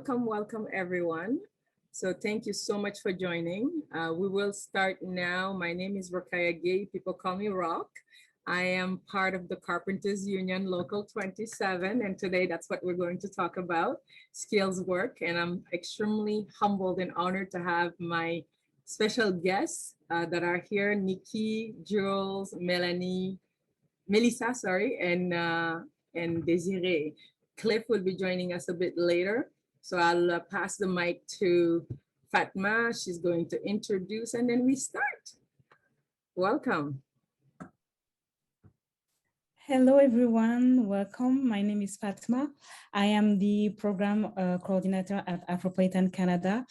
welcome everyone. So thank you so much for joining. We will start now. My name is Rakaya Gay. People call me Rock. I am part of the Carpenters Union Local 27, and today that's what we're going to talk about, skills work. And I'm extremely humbled and honored to have my special guests that are here, Nikki, Jules, Melissa, sorry, and Desiree. Cliff will be joining us a bit later. So I'll pass the mic to Fatma. She's going to introduce and then we start. Welcome. Hello, everyone. Welcome. My name is Fatma. I am the program coordinator at Afropolitan Canada.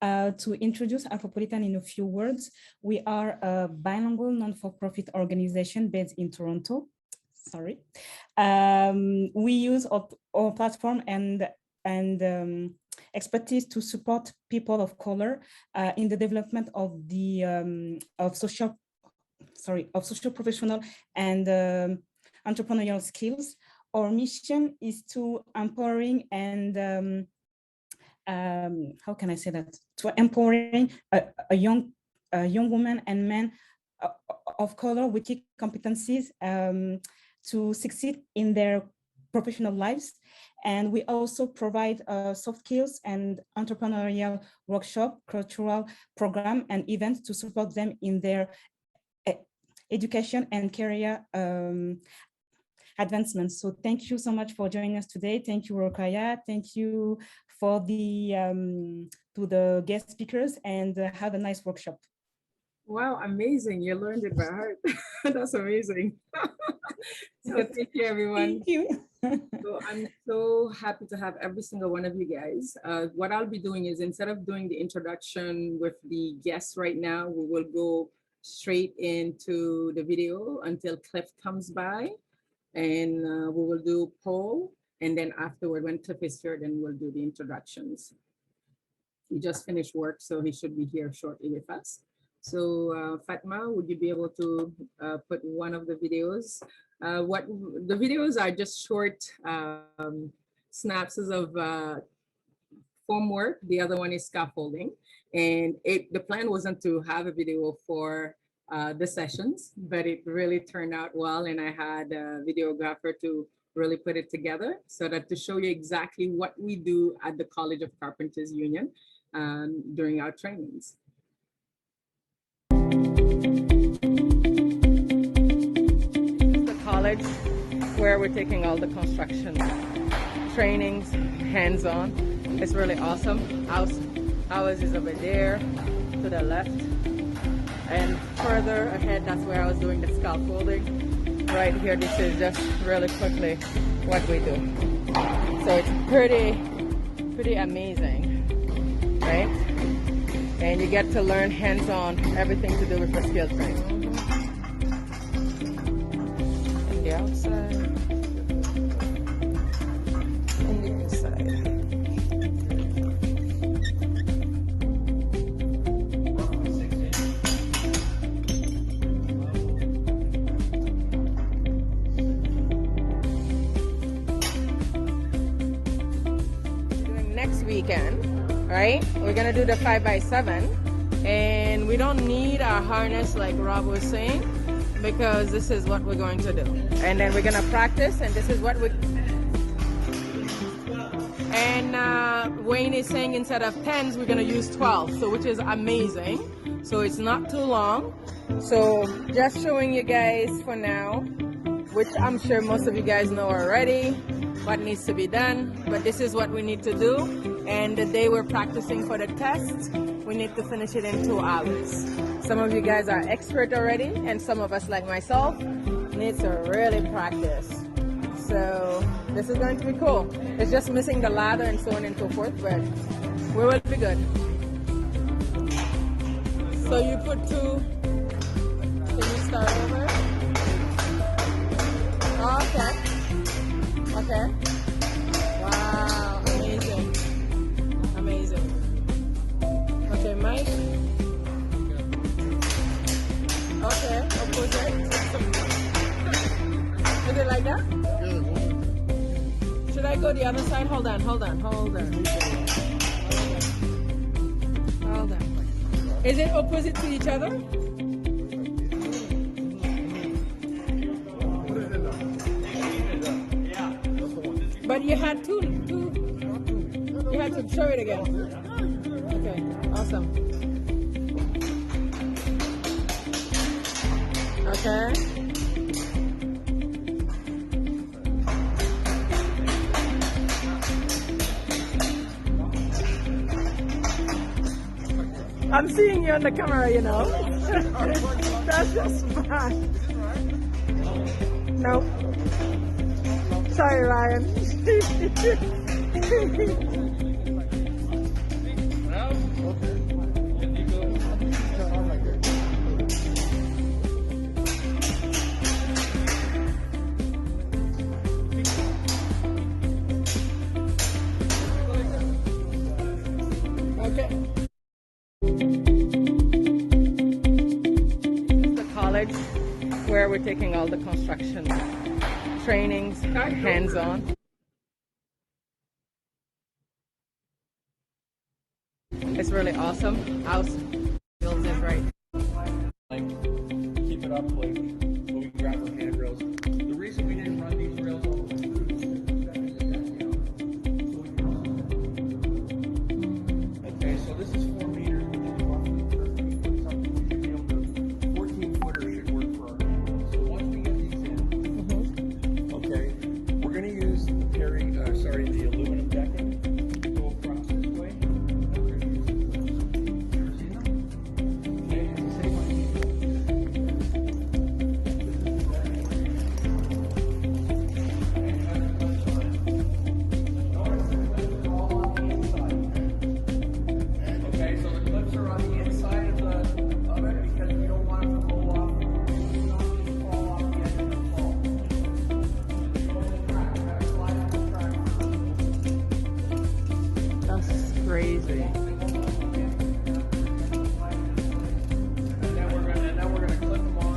To introduce Afropolitan in a few words, we are a bilingual non-for-profit organization based in Toronto. Sorry. We use our platform and expertise to support people of color in the development of the social professional and entrepreneurial skills. Our mission is to empowering and how can I say that? To empowering a young woman and men of color with key competencies to succeed in their professional lives. And we also provide soft skills and entrepreneurial workshop, cultural program, and events to support them in their education and career advancements. So thank you so much for joining us today. Thank you, Rokaya. Thank you for the to the guest speakers, and have a nice workshop. Wow, amazing. You learned it by heart. That's amazing. So thank you, everyone. Thank you. So I'm so happy to have every single one of you guys. What I'll be doing is, instead of doing the introduction with the guests right now, we will go straight into the video until Cliff comes by, and we will do poll. And then afterward, when Cliff is here, then we'll do the introductions. He just finished work, so he should be here shortly with us. So Fatma, would you be able to put one of the videos? What the videos are just short synopses of form work. The other one is scaffolding. And the plan wasn't to have a video for the sessions, but it really turned out well. And I had a videographer to really put it together so that to show you exactly what we do at the College of Carpenters Union during our trainings. The college where we're taking all the construction trainings hands-on. It's really awesome. Ours is over there to the left. And further ahead, that's where I was doing the scaffolding. Right here, this is just really quickly what we do. So it's pretty amazing, right? And you get to learn hands-on everything to do with the skill training. And the outside, and the inside. Doing next weekend. Right, we're gonna do the 5x7, and we don't need our harness like Rob was saying, because this is what we're going to do. And then we're gonna practice, and this is what we. And Wayne is saying instead of 10s, we're gonna use 12, so which is amazing. So it's not too long. So just showing you guys for now, which I'm sure most of you guys know already, what needs to be done, but this is what we need to do. And the day we're practicing for the test, we need to finish it in 2 hours. Some of you guys are expert already, and some of us, like myself, need to really practice. So this is going to be cool. It's just missing the ladder and so on and so forth, but we will be good. So you put 2, can you start over? Oh, okay. Okay. Wow, amazing. Amazing. Okay, Mike. Okay, opposite. Is it like that? Should I go the other side? Hold on. Is it opposite to each other? But you had two. You had to show it again. Okay, awesome. Okay. I'm seeing you on the camera, you know. That's just fine. No. Sorry, Ryan. Okay. The college where we're taking all the construction trainings, hands-on. It's really awesome. House builds it right. Like, keep it up, like, so we can grab our handrails. The reason we didn't run these rails all the way through is okay, so this is 4 meters, which is roughly 13 foot something. We should be able to, 14 footer should work for our handrails. So once we get these in, okay, we're going to use the the aluminum decking to go across this way. We're going to use okay, and the same idea. Okay, so the clips are on the inside of it because we don't want them to blow off. We don't want them to fall off the edge of the fall. That's crazy. And then we're gonna clip them on.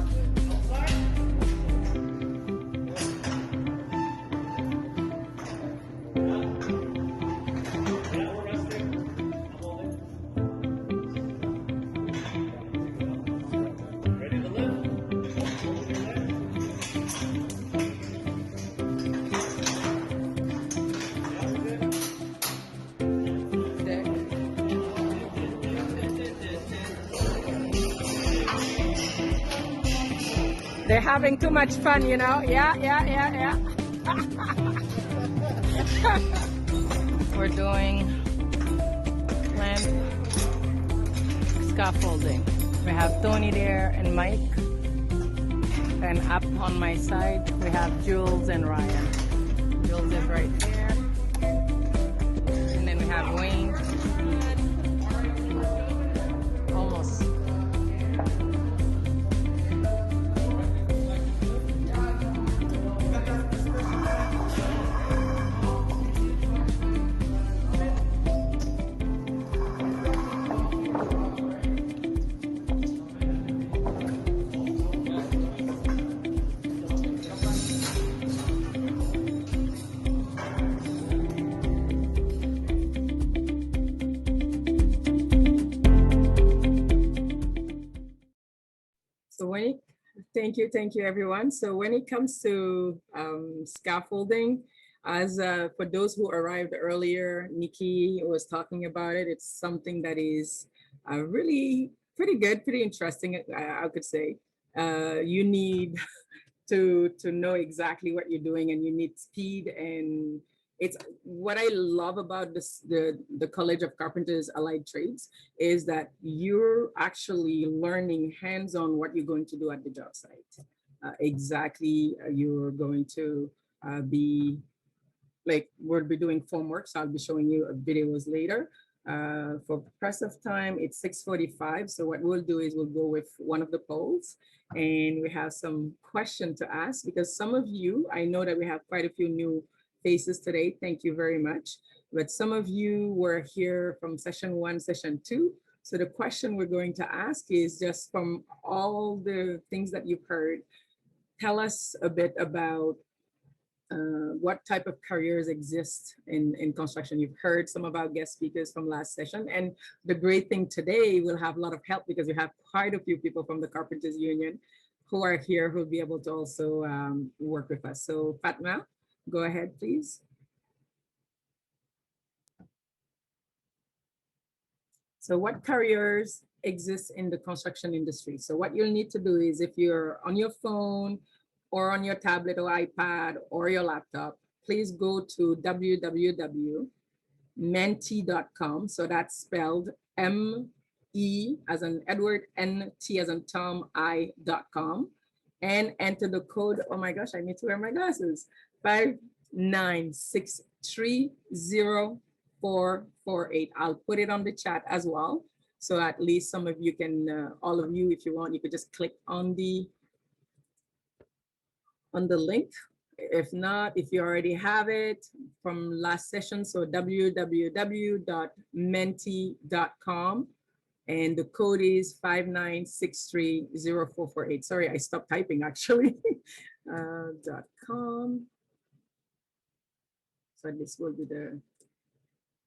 Ready to lift? They're having too much fun, you know? Yeah. We're doing lamp scaffolding. We have Tony there and Mike. And up on my side, we have Jules and Ryan. Jules is right there. And then we have Wayne. Almost. So thank you everyone. So when it comes to scaffolding, as for those who arrived earlier, Nikki was talking about it. It's something that is really pretty good, pretty interesting, I could say. You need to know exactly what you're doing, and you need speed. And it's what I love about the College of Carpenters Allied Trades is that you're actually learning hands-on what you're going to do at the job site. You're going to be like, we'll be doing formwork, so I'll be showing you videos later. For press of time, it's 6:45. So what we'll do is we'll go with one of the polls, and we have some question to ask, because some of you, I know that we have quite a few new faces today. Thank you very much. But some of you were here from session 1, session 2. So the question we're going to ask is, just from all the things that you've heard, tell us a bit about what type of careers exist in construction. You've heard some of our guest speakers from last session. And the great thing today, we'll have a lot of help because we have quite a few people from the Carpenters Union who are here who'll be able to also work with us. So Fatma, go ahead, please. So what careers exist in the construction industry? So what you'll need to do is if you're on your phone or on your tablet or iPad or your laptop, please go to www.menti.com. So that's spelled M-E as in Edward, N-T as in Tom, I.com. And enter the code, oh my gosh, I need to wear my glasses, 5963048. I'll put it on the chat as well. So at least some of you can, all of you, if you want, you could just click on the link. If not, if you already have it from last session, so www.menti.com. And the code is 59630448. Sorry, I stopped typing actually. .com. So this will be the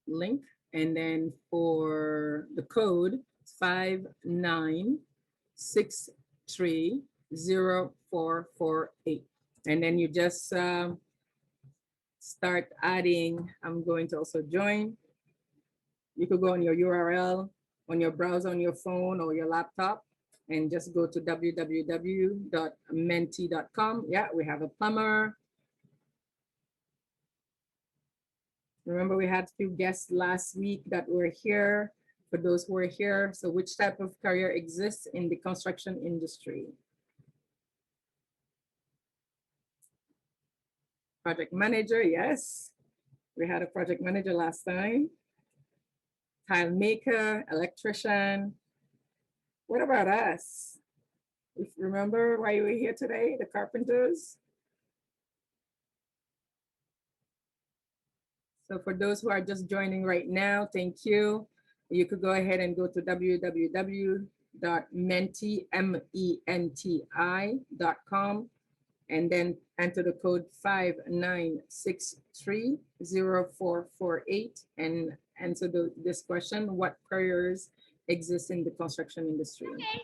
link. And then for the code, 59630448. And then you just start adding, I'm going to also join. You could go on your URL, on your browser, on your phone or your laptop, and just go to www.menti.com. Yeah, we have a plumber. Remember, we had a few guests last week that were here, for those who are here. So which type of career exists in the construction industry? Project manager, yes. We had a project manager last time. Tile maker, electrician. What about us? Remember why we're here today, the carpenters? So for those who are just joining right now, thank you. You could go ahead and go to www.menti.com and then enter the code 59630448 and answer this question: what careers exist in the construction industry? Okay.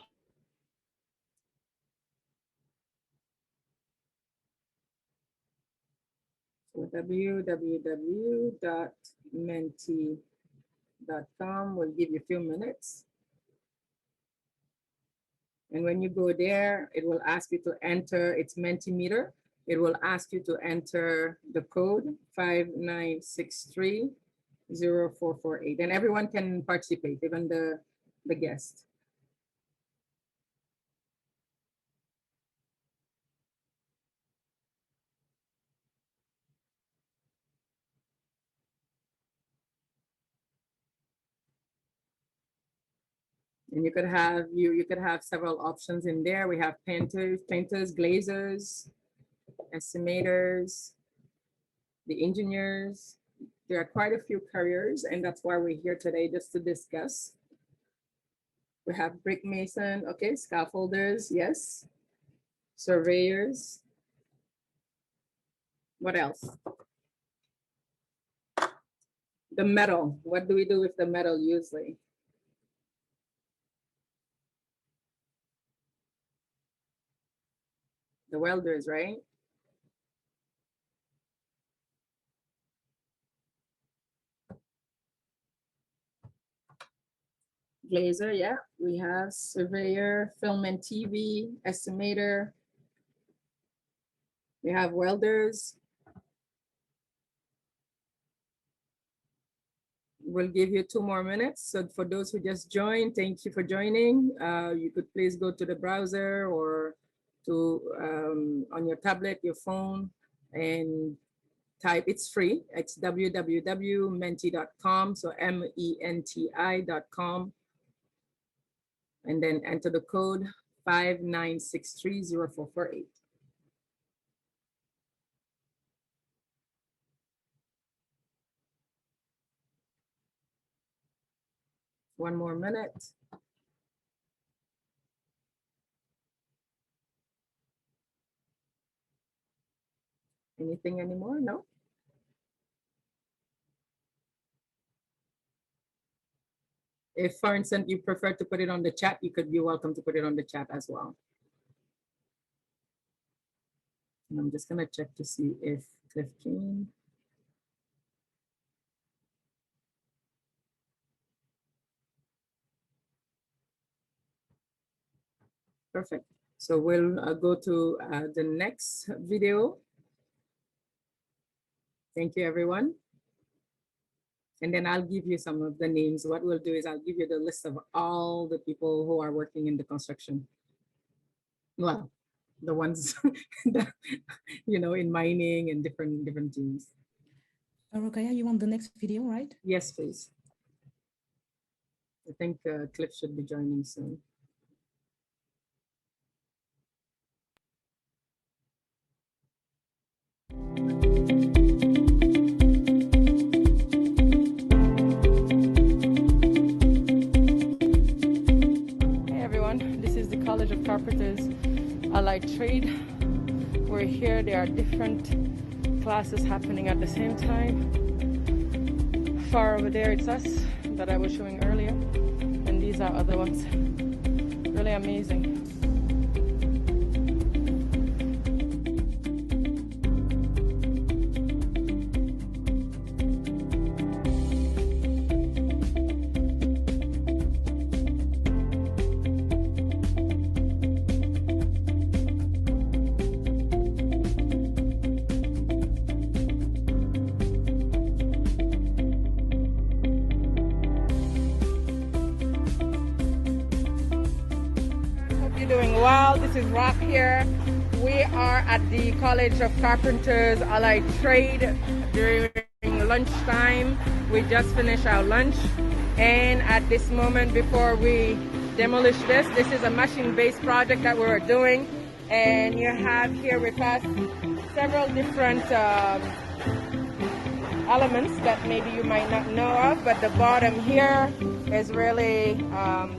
So www.menti.com will give you a few minutes. And when you go there, it will ask you to enter its Mentimeter. It will ask you to enter the code 59630448. And everyone can participate, even the guest. And you could have several options in there. We have painters, glazers, estimators, the engineers. There are quite a few careers, and that's why we're here today, just to discuss. We have brick mason, okay, scaffolders, yes. Surveyors. What else? The metal. What do we do with the metal usually? The welders, right? Glazer, yeah. We have surveyor, film and TV, estimator. We have welders. We'll give you 2 more minutes. So for those who just joined, thank you for joining. You could please go to the browser or to on your tablet, your phone, and type, it's free. It's www.menti.com. So MENTI.com. And then enter the code 59630448. One more minute. Anything anymore? No? If, for instance, you prefer to put it on the chat, you could be welcome to put it on the chat as well. And I'm just gonna check to see if Cliff came. Perfect. So we'll go to the next video. Thank you, everyone. And then I'll give you some of the names. What we'll do is I'll give you the list of all the people who are working in the construction. Well, the ones that, you know, in mining and different teams. Rokaya, you want the next video, right? Yes, please. I think Cliff should be joining soon. Hey everyone, this is the College of Carpenters Allied Trade. We're here, there are different classes happening at the same time. Far over there, it's us that I was showing earlier, and these are other ones. Really amazing. Doing well. This is Rock here. We are at the College of Carpenters Allied Trade during lunchtime. We just finished our lunch, and at this moment, before we demolish this is a machine-based project that we're doing, and you have here with us several different elements that maybe you might not know of, but the bottom here is really,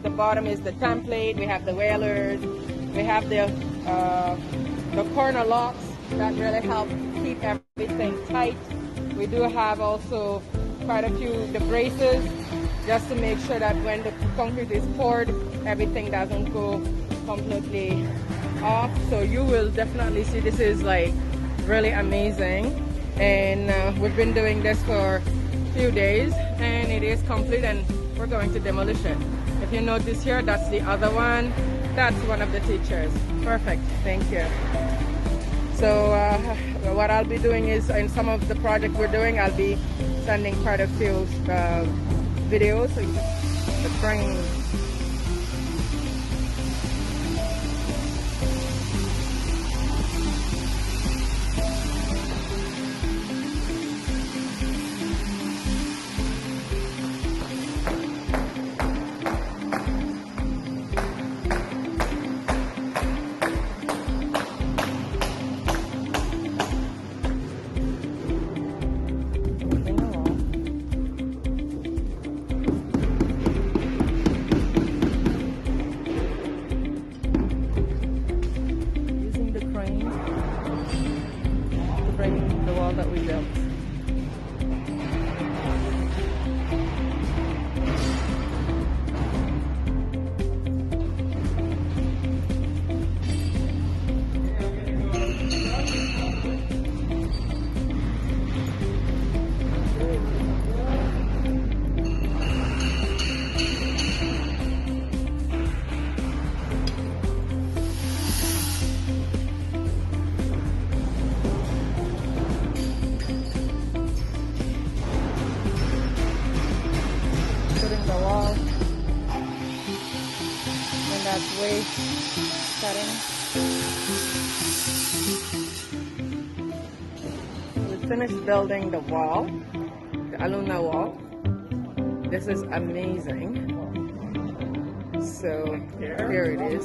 the bottom is the template. We have the whalers, we have the corner locks that really help keep everything tight. We do have also quite a few, the braces, just to make sure that when the concrete is poured, everything doesn't go completely off. So you will definitely see this is like really amazing. And we've been doing this for a few days, and it is complete, and we're going to demolish it. If you notice here, that's the other one. That's one of the teachers. Perfect, thank you. So what I'll be doing is, in some of the project we're doing, I'll be sending quite a few videos. So the crane. That we built. Way cutting. We finished building the wall, the alumna wall. This is amazing. So here it is.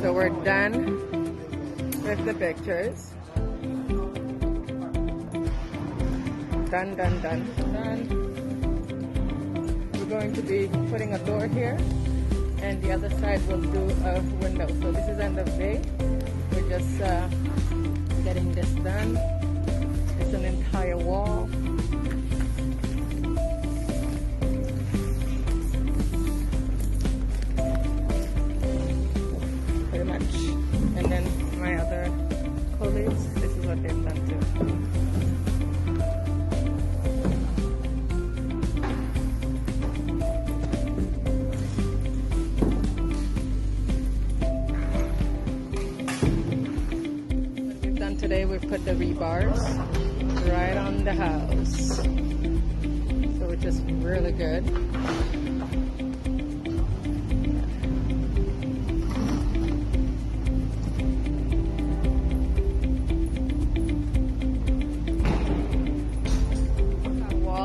So we're done with the pictures. Done. Going to be putting a door here, and the other side will do a window. So this is end of day. just getting this done. It's an entire wall. Pretty much. And then my other colleagues, this is what they've done too. What we've done today, we've put the rebars right on the house. So which is really good.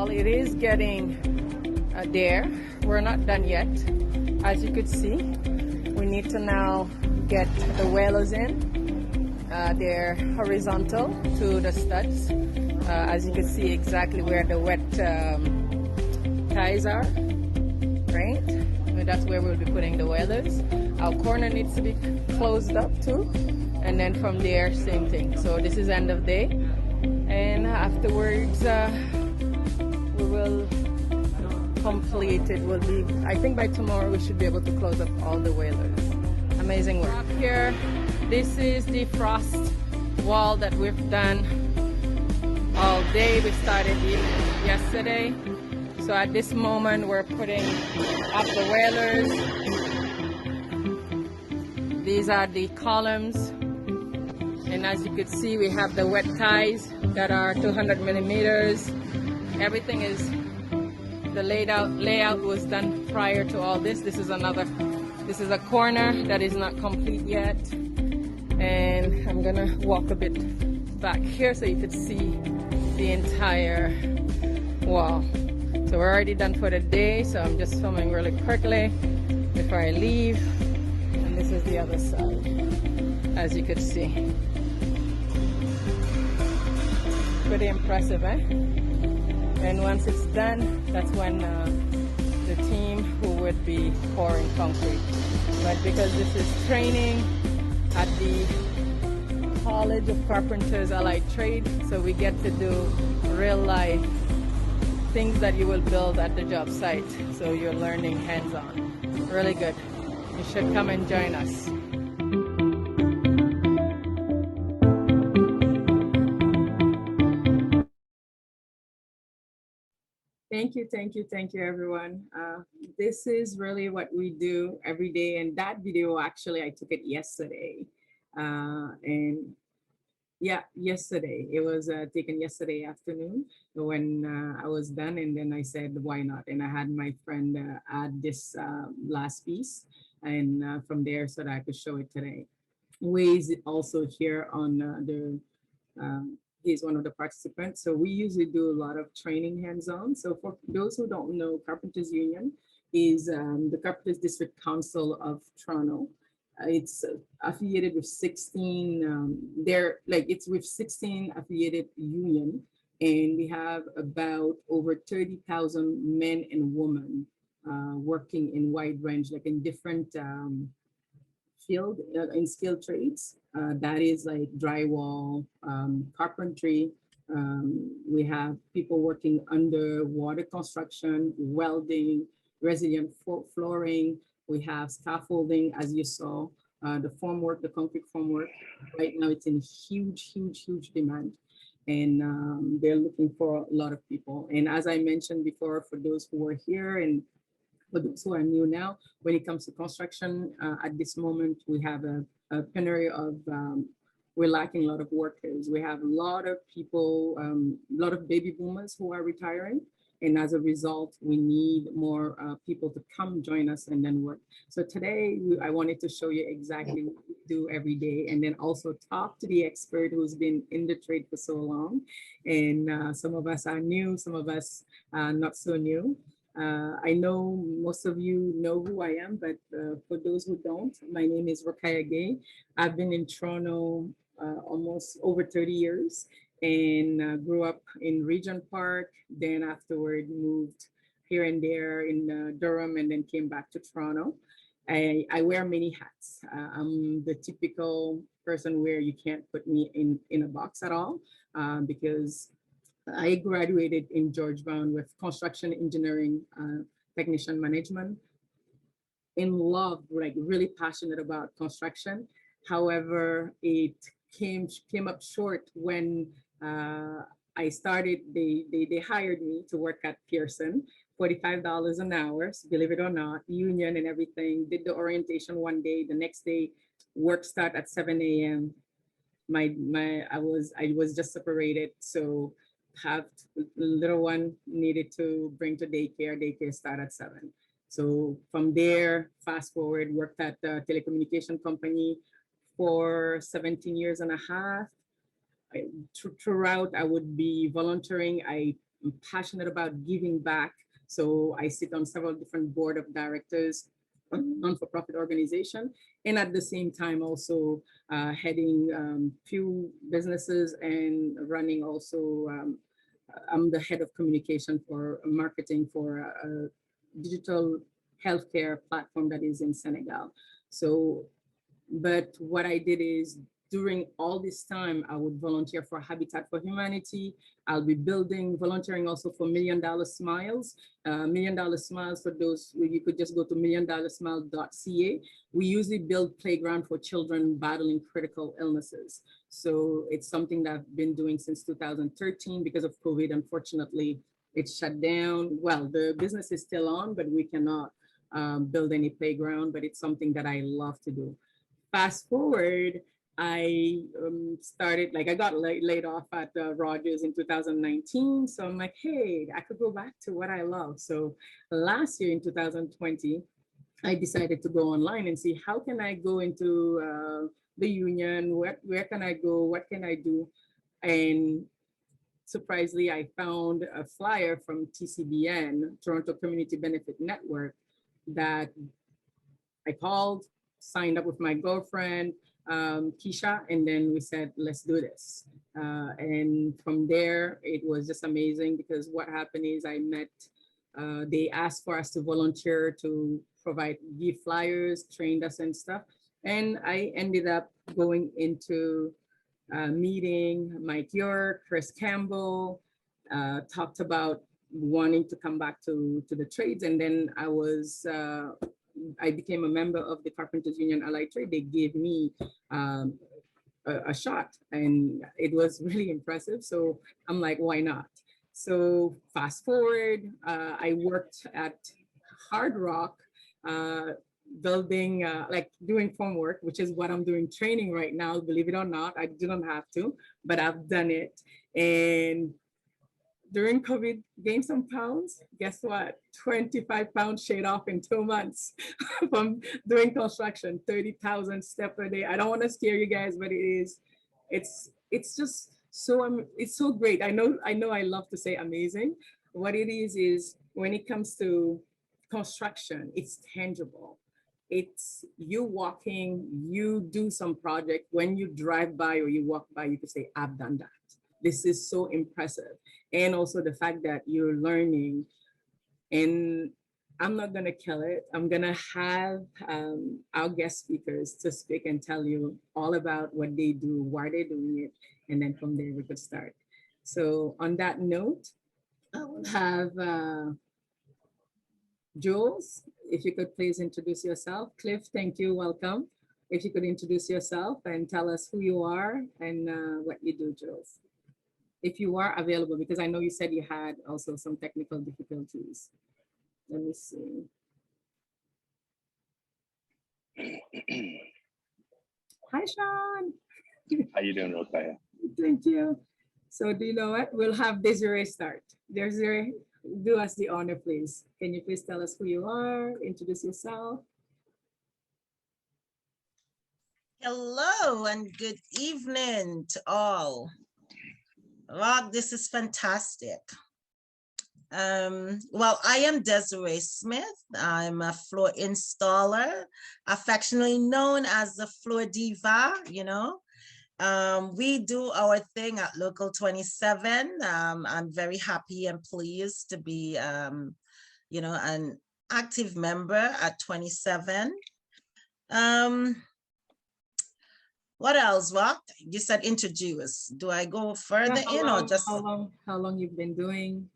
It is getting there. We're not done yet. As you could see, we need to now get the whalers in. They're horizontal to the studs. As you can see exactly where the wet ties are, right? And that's where we'll be putting the whalers. Our corner needs to be closed up too. And then from there, same thing. So this is end of day. And afterwards, we will complete it. Will be, I think by tomorrow we should be able to close up all the whalers. Amazing work. Up here, this is the frost wall that we've done all day. We started it yesterday. So at this moment we're putting up the whalers. These are the columns. And as you could see, we have the wet ties that are 200 millimeters. Everything is, the layout was done prior to all this. This is a corner that is not complete yet. And I'm gonna walk a bit back here so you could see the entire wall. So we're already done for the day, so I'm just filming really quickly before I leave. And this is the other side, as you could see. Pretty impressive, eh? And once it's done, that's when the team who would be pouring concrete. But because this is training at the College of Carpenters Allied Trade, so we get to do real life things that you will build at the job site. So you're learning hands-on. Really good. You should come and join us. Thank you, everyone. This is really what we do every day. And that video, actually, I took it yesterday. And yeah, yesterday. It was taken yesterday afternoon when I was done. And then I said, why not? And I had my friend add this last piece. And from there, so that I could show it today. Ways also here on the he's one of the participants. So we usually do a lot of training hands-on. So for those who don't know, Carpenters Union is the Carpenters District Council of Toronto. It's affiliated with 16, it's with 16 affiliated union, and we have about over 30,000 men and women working in wide range, like in different field in skilled trades. That is like drywall, carpentry. We have people working underwater construction, welding, resilient flooring. We have scaffolding, as you saw, the formwork, the concrete formwork. Right now it's in huge demand. And they're looking for a lot of people. And as I mentioned before, for those who were here and for those who are new now, when it comes to construction, at this moment, we have a penury of, we're lacking a lot of workers. We have a lot of people, a lot of baby boomers who are retiring. And as a result, we need more people to come join us and then work. So today, I wanted to show you exactly what we do every day, and then also talk to the expert who's been in the trade for so long. And some of us are new, some of us not so new. I know most of you know who I am, but for those who don't, my name is Rakaya Gay. I've been in Toronto almost over 30 years and grew up in Regent Park, then afterward moved here and there in Durham and then came back to Toronto. I wear many hats. I'm the typical person where you can't put me in a box at all, because I graduated in George Brown with construction engineering, technician management, in love, like really passionate about construction. However, it came up short when I started. They hired me to work at Pearson, $45 an hour. Believe it or not, union and everything. Did the orientation one day. The next day, work start at 7 a.m. I was just separated, so have little one needed to bring to daycare. Daycare start at 7. So from there, fast forward, worked at a telecommunication company for 17 years and a half. Throughout, I would be volunteering. I'm passionate about giving back. So I sit on several different board of directors, non-for-profit organization, and at the same time also heading few businesses and running also. I'm the head of communication for marketing for a digital healthcare platform that is in Senegal. So but what I did is during all this time, I would volunteer for Habitat for Humanity. I'll be volunteering also for $1 Million Smiles. $1 Million Smiles, for those, you could just go to milliondollar.smile.ca. We usually build playground for children battling critical illnesses. So it's something that I've been doing since 2013. Because of COVID, unfortunately, it's shut down. Well, the business is still on, but we cannot build any playground, but it's something that I love to do. Fast forward, I started, like I got laid off at Rogers in 2019. So I'm like, hey, I could go back to what I love. So last year in 2020, I decided to go online and see how can I go into the union, where can I go, what can I do? And surprisingly, I found a flyer from TCBN, Toronto Community Benefit Network, that I called, signed up with my girlfriend, Keisha, and then we said, let's do this. And from there, it was just amazing because what happened is they asked for us to volunteer to give flyers, trained us and stuff. And I ended up going into meeting Mike York, Chris Campbell, talked about wanting to come back to the trades. And then I became a member of the Carpenters Union Allied Trade. They gave me a shot and it was really impressive. So I'm like, why not? So fast forward, I worked at Hard Rock, building, like doing form work, which is what I'm doing training right now. Believe it or not, I didn't have to, but I've done it. And during COVID, gained some pounds. Guess what? 25 pounds shaved off in 2 months from doing construction, 30,000 steps a day. I don't want to scare you guys, but it's just so, it's so great. I know I love to say amazing. What it is when it comes to construction, it's tangible. It's you walking, you do some project. When you drive by or you walk by, you can say, I've done that. This is so impressive. And also the fact that you're learning. And I'm not going to kill it. I'm going to have our guest speakers to speak and tell you all about what they do, why they're doing it. And then from there, we could start. So on that note, I will have Jules, if you could please introduce yourself. Cliff, thank you, welcome. If you could introduce yourself and tell us who you are and what you do, Jules. If you are available, because I know you said you had also some technical difficulties. Let me see. Hi, Sean. How you doing, Rokaya? Thank you. So do you know what? We'll have Desiree start. Desiree, do us the honor, please. Can you please tell us who you are, introduce yourself? Hello and good evening to all. Rock, this is fantastic. Well, I am Desiree Smith. I'm a floor installer, affectionately known as the floor diva, you know. We do our thing at Local 27. I'm very happy and pleased to be, you know, an active member at 27. What else? Well, you said introduce. Do I go further in or just? How long you've been doing?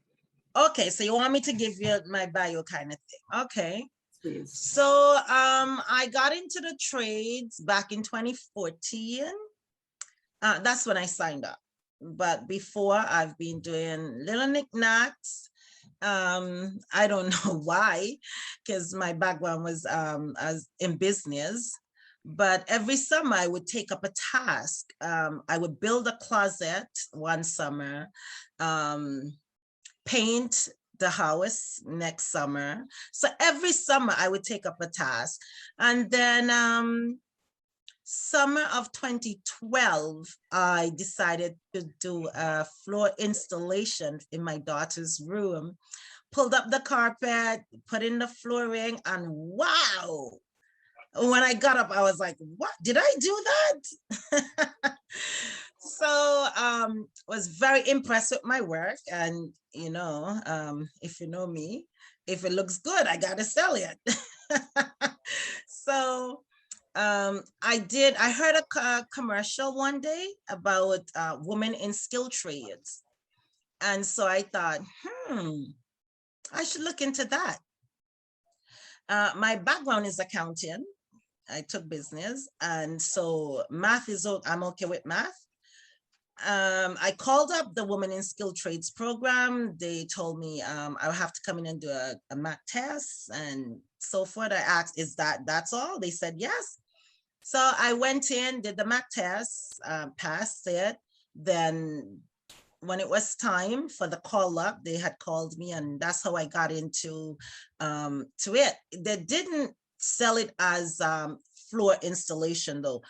Okay, so you want me to give you my bio kind of thing. Okay. Please. So I got into the trades back in 2014. That's when I signed up. But before, I've been doing little knickknacks. I don't know why, because my background was as in business. But every summer I would take up a task. I would build a closet one summer, paint the house next summer. So every summer I would take up a task. And then summer of 2012, I decided to do a floor installation in my daughter's room, pulled up the carpet, put in the flooring, and wow. When I got up, I was like, what, did I do that? So was very impressed with my work. And, you know, if you know me, if it looks good, I got to sell it. So I heard a commercial one day about women in skilled trades. And so I thought, I should look into that. My background is accounting. I took business. And so math is, I'm okay with math. I called up the Women in Skilled Trades program. They told me I would have to come in and do a math test and so forth. I asked, that's all? They said, yes. So I went in, did the math test, passed it. Then when it was time for the call up, they had called me, and that's how I got into to it. They didn't sell it as floor installation though.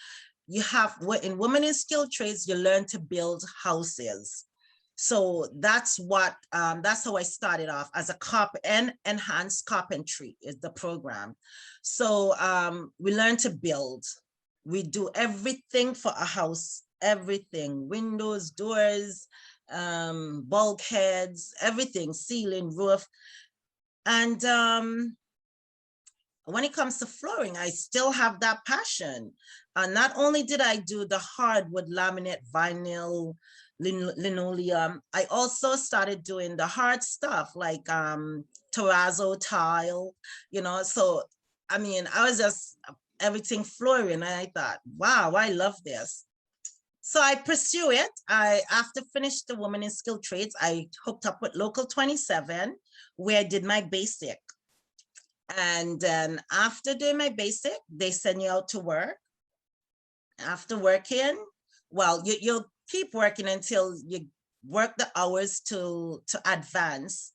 You have, in Women in Skilled Trades, you learn to build houses. So that's what, that's how I started off, as a enhanced carpentry is the program. So we learn to build. We do everything for a house, everything, windows, doors, bulkheads, everything, ceiling, roof. And when it comes to flooring, I still have that passion. Not only did I do the hardwood, laminate, vinyl, linoleum, I also started doing the hard stuff like terrazzo tile, you know. So, I mean, I was just everything flooring, and I thought, wow, I love this. So I pursue it. After finished the Women in Skilled Trades, I hooked up with Local 27, where I did my basic. And then after doing my basic, they send you out to work. After working, well, you'll keep working until you work the hours to advance,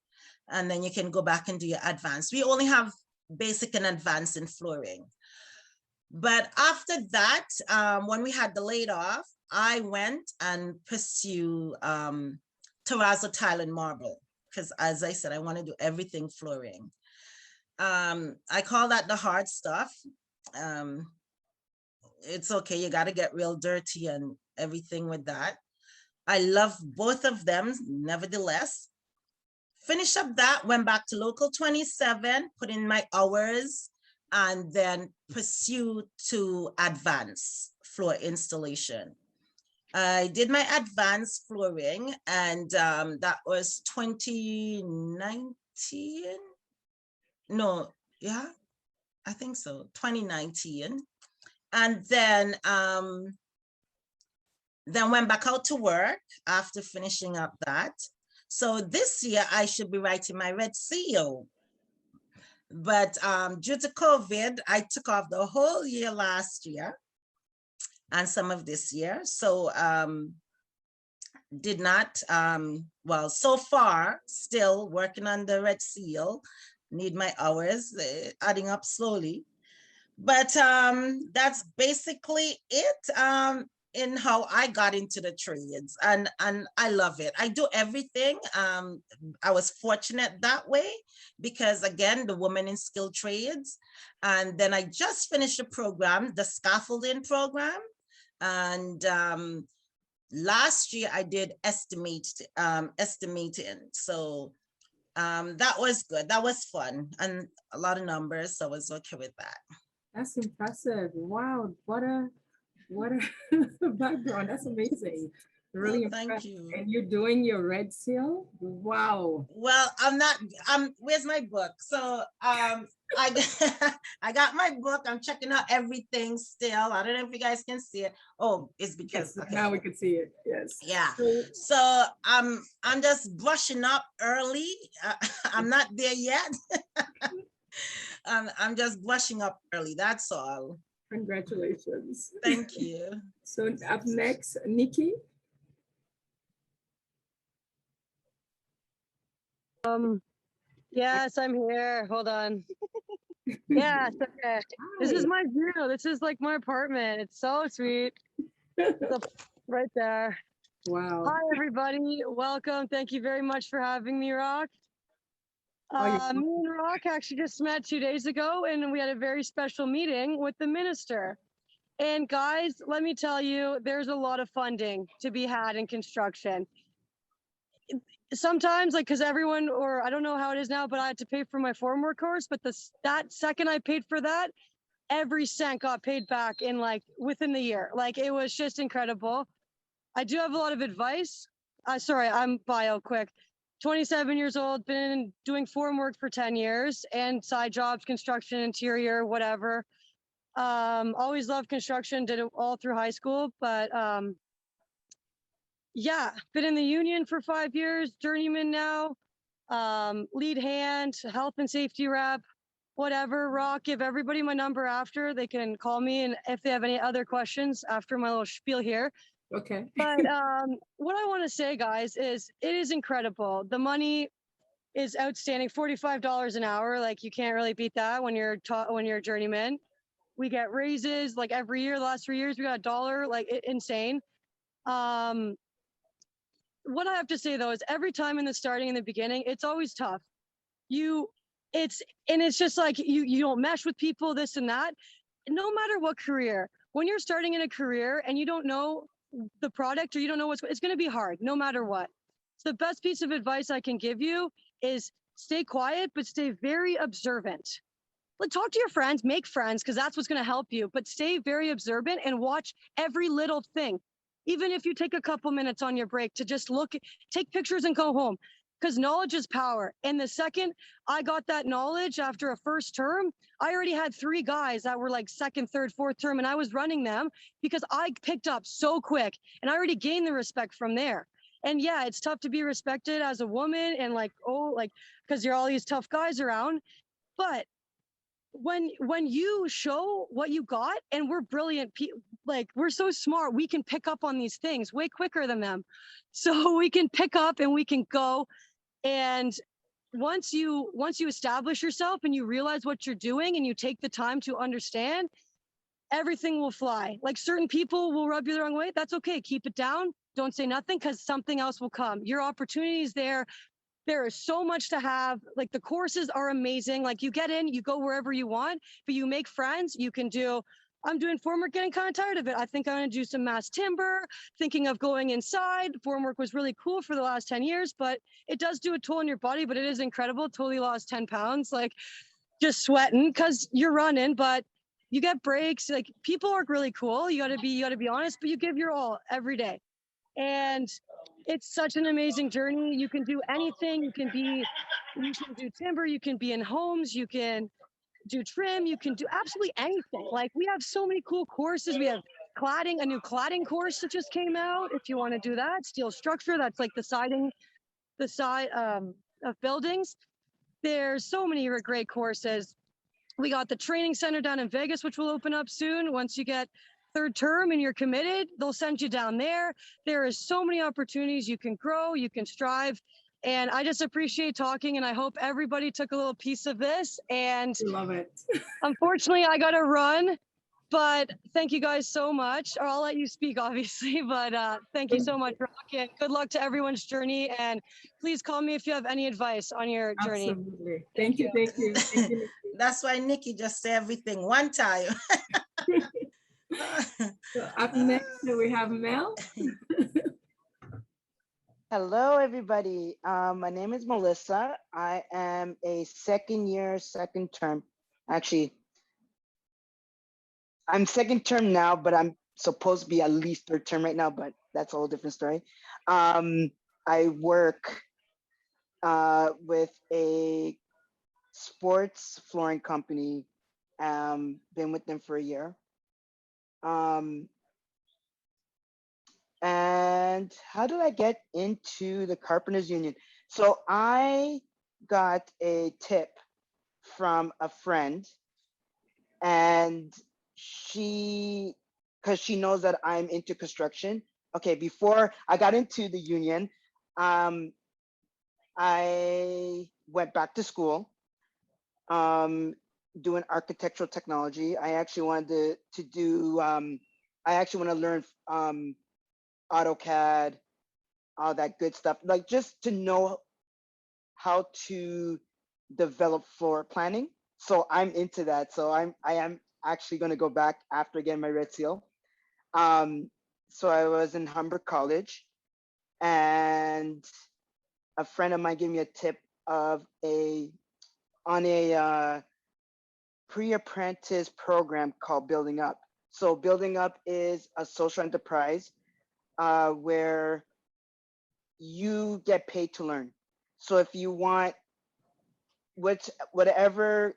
and then you can go back and do your advanced. We only have basic and advanced in flooring. But after that, when we had the laid off, I went and pursued terrazzo tile and marble, because as I said, I want to do everything flooring. I call that the hard stuff. It's okay, you got to get real dirty and everything with that. I love both of them, nevertheless. Finish up that, went back to Local 27, put in my hours, and then pursue to advance floor installation. I did my advanced flooring, and that was 2019. No, yeah, I think so, 2019. And then went back out to work after finishing up that. So this year I should be writing my Red CEO. But due to COVID, I took off the whole year last year and some of this year. So did not, well, so far still working on the Red Seal, need my hours, adding up slowly. But that's basically it in how I got into the trades, and I love it. I do everything. I was fortunate that way because, again, the Women in Skilled Trades, and then I just finished a program, the scaffolding program, and last year I did estimating. So that was good. That was fun and a lot of numbers. So I was okay with that. That's impressive. Wow, what a background. That's amazing. Well, Really thank impressed. you. And you're doing your red seal? Wow. Well, I'm not, where's my book? So I I got my book. I'm checking out everything still. I don't know if you guys can see it. Oh, it's because Yes, okay. now we can see it. Yes. Yeah. So, So I'm just brushing up early. I'm not there yet. I'm just brushing up early. That's all. congratulations. Thank you. So up next, Nikki. Yes, I'm here. Hold on. Yes, okay. This is Hi. my view. This is like my apartment. It's so sweet. It's up right there. Wow. Hi, everybody. Welcome. Thank you very much for having me, Rock. Oh, you're Me and Rock actually just met 2 days ago, and we had a very special meeting with the minister. And guys, let me tell you, there's a lot of funding to be had in construction. Sometimes, like, because everyone, or I don't know how it is now, but I had to pay for my formwork course. But that second I paid for that, every cent got paid back in like within the year. Like, it was just incredible. I do have a lot of advice. Sorry, I'm bio quick. 27 years old, been doing formwork for 10 years and side jobs, construction, interior, whatever. Always loved construction, did it all through high school, but yeah, been in the union for 5 years, journeyman now, lead hand, health and safety rep, whatever. Rock, give everybody my number after. They can call me, and if they have any other questions after my little spiel here. okay. But what I want to say, guys, is it is incredible. The money is outstanding. $45 an hour, like you can't really beat that when you're when you're a journeyman. We get raises like every year. The last 3 years, we got $1, like insane. What I have to say though is every time in the starting in the beginning, it's always tough. You, it's just like you don't mesh with people, this and that. No matter what career, when you're starting in a career and you don't know the product or you don't know it's going to be hard no matter what. So the best piece of advice I can give you is stay quiet, but stay very observant. Like, talk to your friends, make friends, because that's what's going to help you, but stay very observant and watch every little thing. Even if you take a couple minutes on your break to just look, take pictures and go home, because knowledge is power. And the second I got that knowledge after a first term, I already had 3 guys that were like second, third, fourth term, and I was running them because I picked up so quick and I already gained the respect from there. And yeah, it's tough to be respected as a woman and like, oh, like, because you're all these tough guys around. But when you show what you got, and we're brilliant like we're so smart, we can pick up on these things way quicker than them. So we can pick up and we can go. And once you establish yourself and you realize what you're doing and you take the time to understand, everything will fly. Like, certain people will rub you the wrong way, that's okay, keep it down, don't say nothing, because something else will come. Your opportunity is there. There is so much to have. Like, the courses are amazing. Like, you get in, you go wherever you want, but you make friends. You can do, I'm doing formwork, getting kind of tired of it. I think I'm going to do some mass timber, thinking of going inside. Formwork was really cool for the last 10 years, but it does do a toll on your body, but it is incredible. Totally lost 10 pounds, like just sweating because you're running, but you get breaks. Like, people are really cool. You got to be honest, but you give your all every day. And it's such an amazing journey. You can do anything. You can do timber, you can be in homes, you can do trim, you can do absolutely anything. Like, we have so many cool courses. We have cladding, a new cladding course that just came out. If you want to do that, steel structure, that's like the side of buildings. There's so many great courses. We got the training center down in Vegas, which will open up soon. Once you get third term and you're committed, they'll send you down there. There is so many opportunities. You can grow, you can strive. And I just appreciate talking, and I hope everybody took a little piece of this. And Love it. unfortunately, I got to run, but thank you guys so much. Or I'll let you speak, obviously, but thank you so much, Rock, and good luck to everyone's journey. And please call me if you have any advice on your journey. Absolutely. Thank you. Thank you. Thank you. That's why Nikki just say everything one time. So up next, we have Mel. Hello, everybody. My name is Melissa. I am a second year, second term. Actually, I'm second term now, but I'm supposed to be at least third term right now, but that's a whole different story. I work with a sports flooring company. Been with them for a year. Um, and how did I get into the Carpenters Union? So I got a tip from a friend, and because she knows that I'm into construction. Okay, before I got into the union, um, I went back to school, doing architectural technology. I actually wanted to do. I actually want to learn AutoCAD, all that good stuff, like just to know how to develop floor planning. So I'm into that. So I am actually going to go back after getting my red seal. Um, so I was in Humber College, and a friend of mine gave me a tip of a on a pre-apprentice program called Building Up. So Building Up is a social enterprise where you get paid to learn. So if you want whatever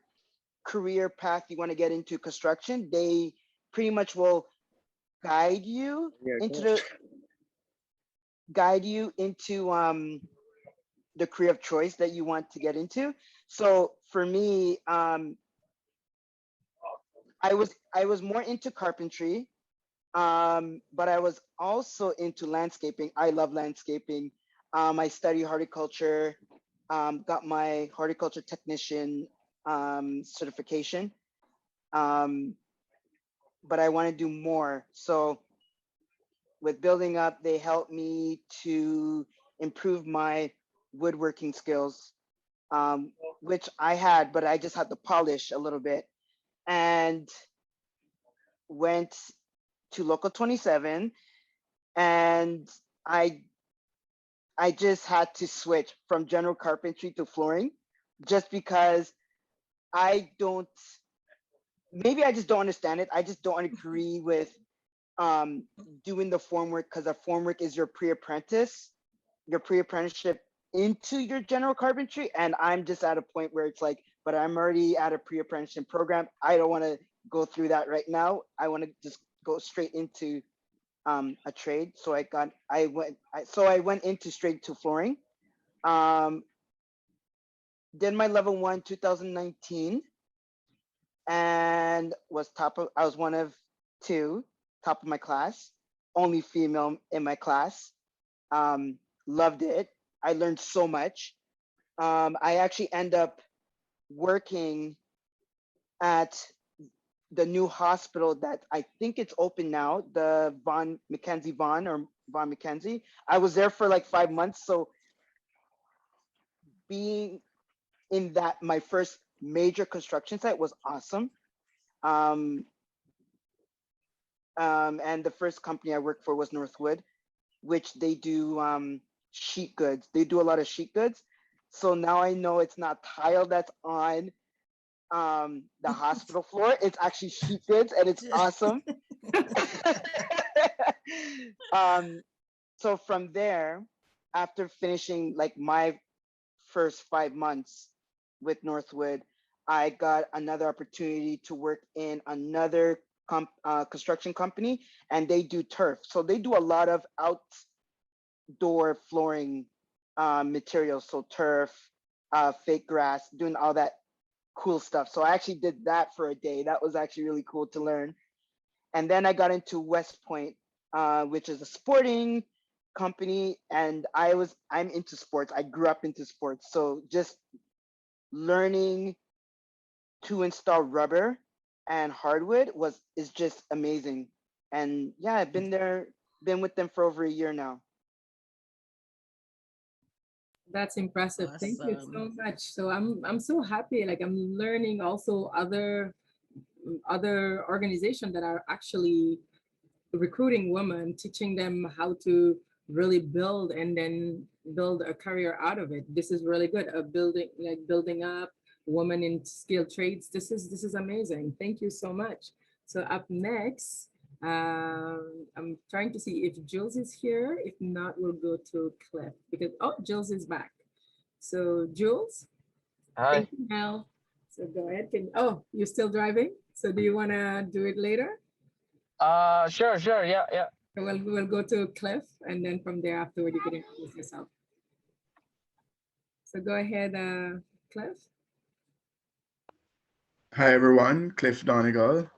career path you want to get into construction, they pretty much will guide you into the career of choice that you want to get into. So for me, I was more into carpentry, but I was also into landscaping. I love landscaping. I study horticulture, got my horticulture technician certification, um, but I want to do more. So with Building Up, they helped me to improve my woodworking skills, which I had, but I just had to polish a little bit. And went to Local 27, and I I just had to switch from general carpentry to flooring, just because I don't, maybe I just don't understand it. I just don't agree with um doing the formwork, because the formwork is your pre-apprenticeship into your general carpentry, and I'm just at a point where it's like, but I'm already at a pre-apprenticeship program. I don't want to go through that right now. I want to just go straight into a trade. So I went into straight to flooring. Um, did my level 1 2019, and I was one of two, top of my class, only female in my class. Loved it. I learned so much. I actually end up working at the new hospital that I think it's open now, the Von Mackenzie Von or Von Mackenzie. I was there for like 5 months. So being in that, my first major construction site, was awesome. Um, and the first company I worked for was Northwood, which they do sheet goods. They do a lot of sheet goods. So now I know it's not tile that's on the hospital floor. It's actually sheet goods, and it's awesome. um, so from there, after finishing like my first 5 months with Northwood, I got another opportunity to work in another construction company, and they do turf. So they do a lot of outdoor flooring materials, so turf, fake grass, doing all that cool stuff. So I actually did that for a day. That was actually really cool to learn. And then I got into West Point, which is a sporting company, and I'm into sports. I grew up into sports, so just learning to install rubber and hardwood is just amazing. And yeah, I've been with them for over a year now. That's impressive. Thank you so Awesome. much. So I'm so happy. Like I'm learning also other organizations that are actually recruiting women, teaching them how to really build and then build a career out of it. This is really good. Building up women in skilled trades. This is amazing. Thank you so much. So up next, I'm trying to see if Jules is here. If not, we'll go to Cliff because, oh, Jules is back. So Jules, Hi. thank you, Mel. So go ahead. Oh, you're still driving? So do you want to do it later? Sure. Yeah. So we'll go to Cliff, and then from there afterward, you can introduce yourself. So go ahead, Cliff. Hi everyone, Cliff Donegal.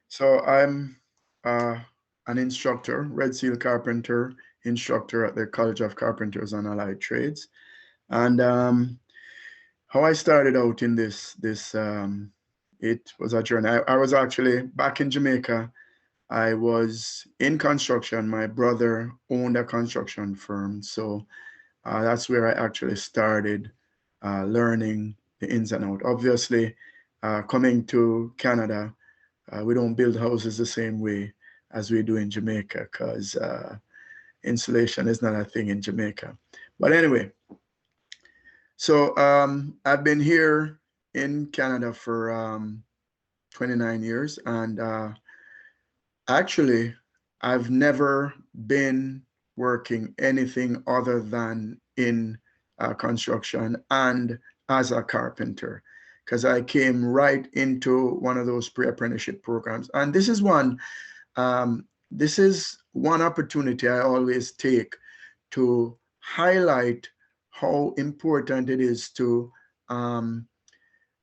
So I'm an instructor, Red Seal Carpenter instructor at the College of Carpenters and Allied Trades. And how I started out in this, it was a journey. I was actually back in Jamaica. I was in construction. My brother owned a construction firm. So that's where I actually started learning the ins and out. Obviously, coming to Canada, we don't build houses the same way as we do in Jamaica because insulation is not a thing in Jamaica. But anyway, so I've been here in Canada for 29 years, and actually, I've never been working anything other than in construction and as a carpenter, because I came right into one of those pre-apprenticeship programs. And this is one opportunity I always take to highlight how important it is to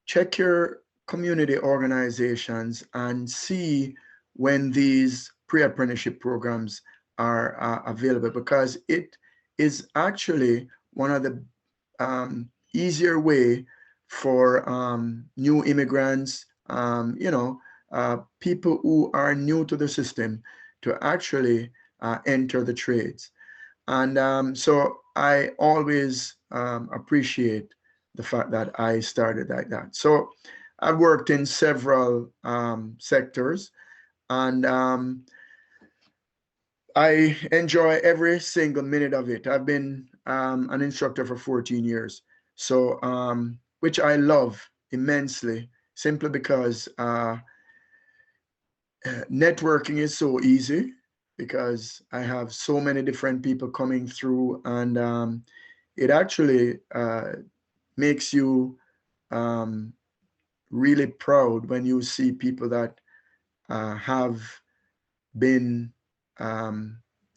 check your community organizations and see when these pre-apprenticeship programs are available, because it is actually one of the easier way for new immigrants, people who are new to the system to actually enter the trades. And so I always appreciate the fact that I started like that. So I've worked in several sectors, and I enjoy every single minute of it. I've been an instructor for 14 years, so which I love immensely, simply because networking is so easy, because I have so many different people coming through, and it actually makes you really proud when you see people that have been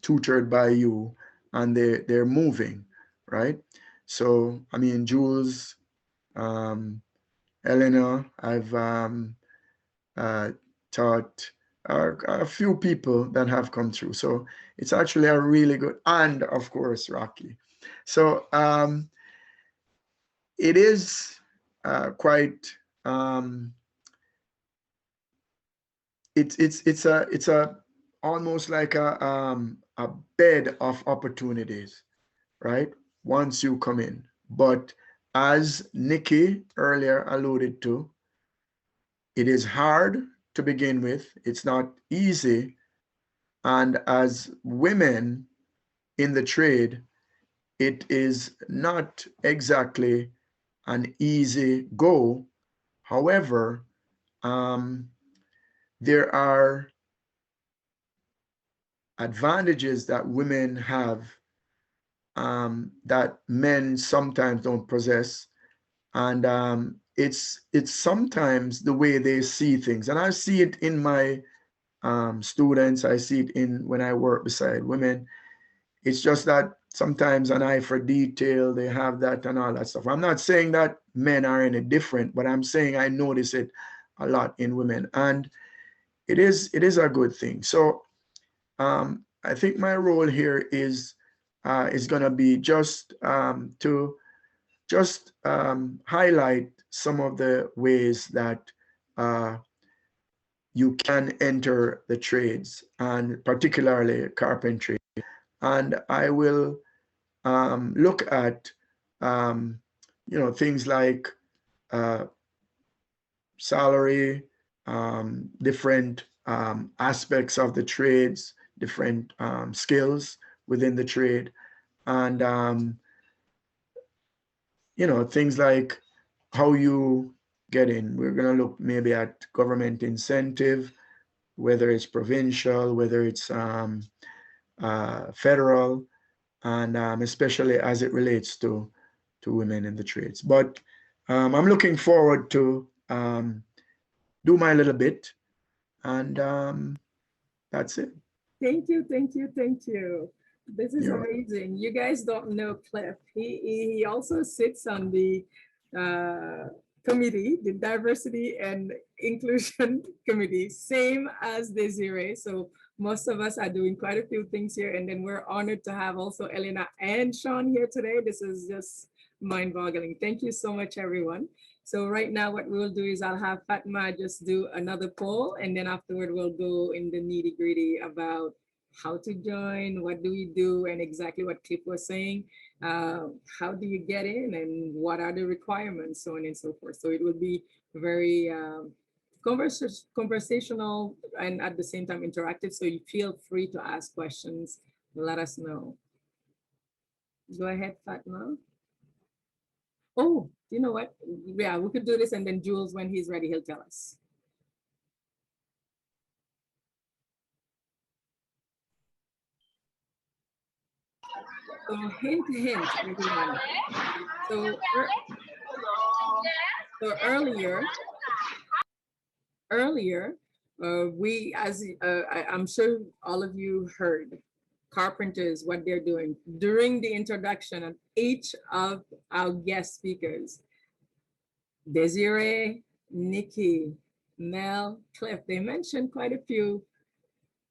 tutored by you, and they're moving, right? So I mean, Jules, Eleanor, I've taught a few people that have come through. So it's actually a really good, and of course Rocky. So it is quite it's a almost like a bed of opportunities, right? Once you come in. But as Nikki earlier alluded to, it is hard to begin with. It's not easy. And as women in the trade, it is not exactly an easy go. However, there are advantages that women have that men sometimes don't possess, and it's sometimes the way they see things. And I see it in my students. I see it in when I work beside women. It's just that sometimes an eye for detail, they have that and all that stuff. I'm not saying that men are any different, but I'm saying I notice it a lot in women, and it is a good thing. So I think my role here is going to be just to highlight some of the ways that you can enter the trades, and particularly carpentry. And I will look at things like salary, different aspects of the trades, different skills within the trade, and things like how you get in. We're going to look maybe at government incentive, whether it's provincial, whether it's federal, and especially as it relates to women in the trades. But I'm looking forward to do my little bit, and that's it. Thank you, thank you, thank you. This is You're amazing. You guys don't know Cliff. He also sits on the committee, the diversity and inclusion committee, same as Desiree. So most of us are doing quite a few things here, and then we're honored to have also Elena and Sean here today. This is just mind-boggling. Thank you so much, everyone. So right now what we'll do is I'll have Fatma just do another poll, and then afterward we'll go in the nitty-gritty about how to join, what do we do, and exactly what Cliff was saying. How do you get in, and what are the requirements, so on and so forth. So it will be very conversational and at the same time interactive. So you feel free to ask questions. Let us know. Go ahead, Fatma. Oh, you know what? Yeah, we could do this, and then Jules, when he's ready, he'll tell us. So hint, everyone. So, earlier, I'm sure all of you heard, carpenters, what they're doing. During the introduction of each of our guest speakers, Desiree, Nikki, Mel, Cliff, they mentioned quite a few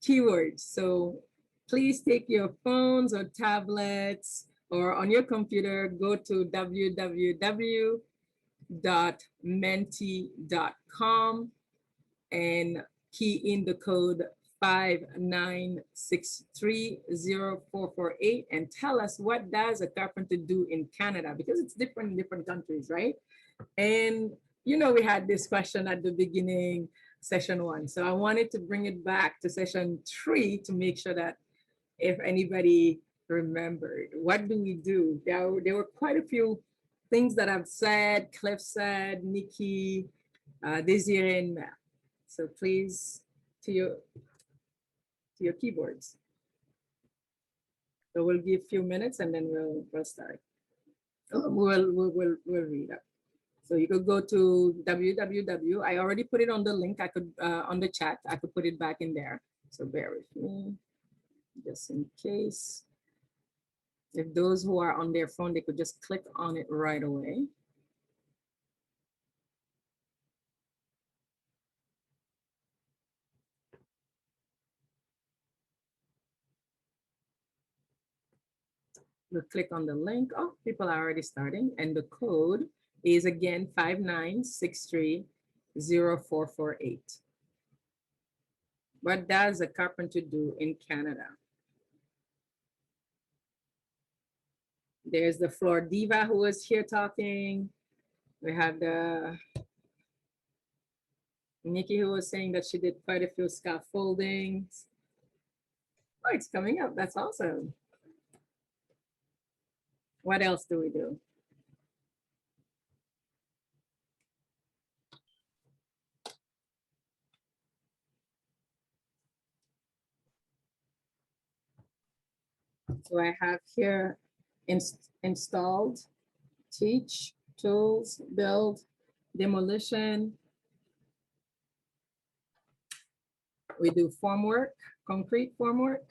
keywords. So please take your phones or tablets or on your computer, go to www.menti.com and key in the code 59630448 and tell us, what does a carpenter do in Canada? Because it's different in different countries, right? And you know, we had this question at the beginning, session 1. So I wanted to bring it back to session 3 to make sure that if anybody remembered, what do we do? There were quite a few things that I've said, Cliff said, Nikki, Desiree, and Mel. So please, to your keyboards. So we'll give a few minutes and then we'll start. We'll read up. So you could go to www. I already put it on the link. I could on the chat. I could put it back in there. So bear with me, just in case. If those who are on their phone, they could just click on it right away. We'll click on the link. Oh, people are already starting. And the code is again 59630448. What does a carpenter do in Canada? There's the floor diva who was here talking. We have the Nikki who was saying that she did quite a few scaffoldings. Oh, it's coming up. That's awesome. What else do we do? So I have here installed, teach, tools, build, demolition. We do formwork, concrete formwork.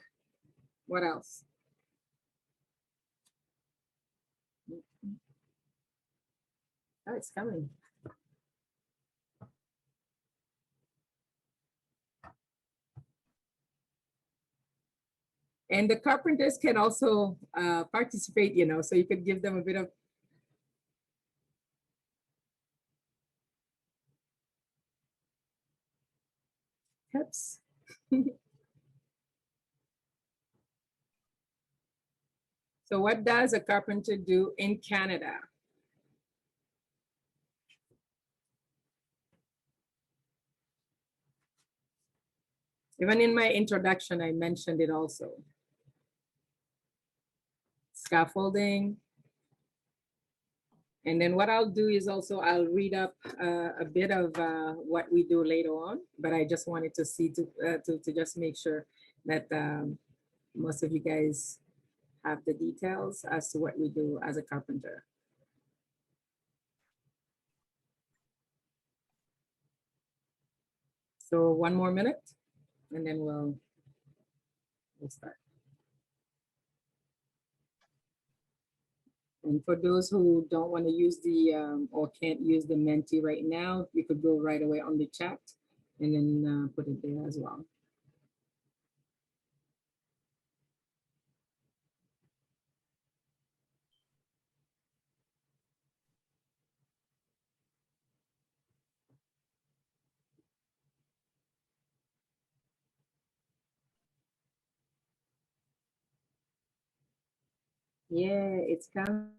What else? Oh, it's coming. And the carpenters can also participate, you know, so you could give them a bit of tips. So what does a carpenter do in Canada? Even in my introduction, I mentioned it also. Scaffolding, And then what I'll do is also I'll read up a bit of what we do later on, but I just wanted to see to just make sure that most of you guys have the details as to what we do as a carpenter. So 1 more minute, and then we'll start. And for those who don't want to use the or can't use the Menti right now, you could go right away on the chat and then put it there as well. Yeah, it's coming.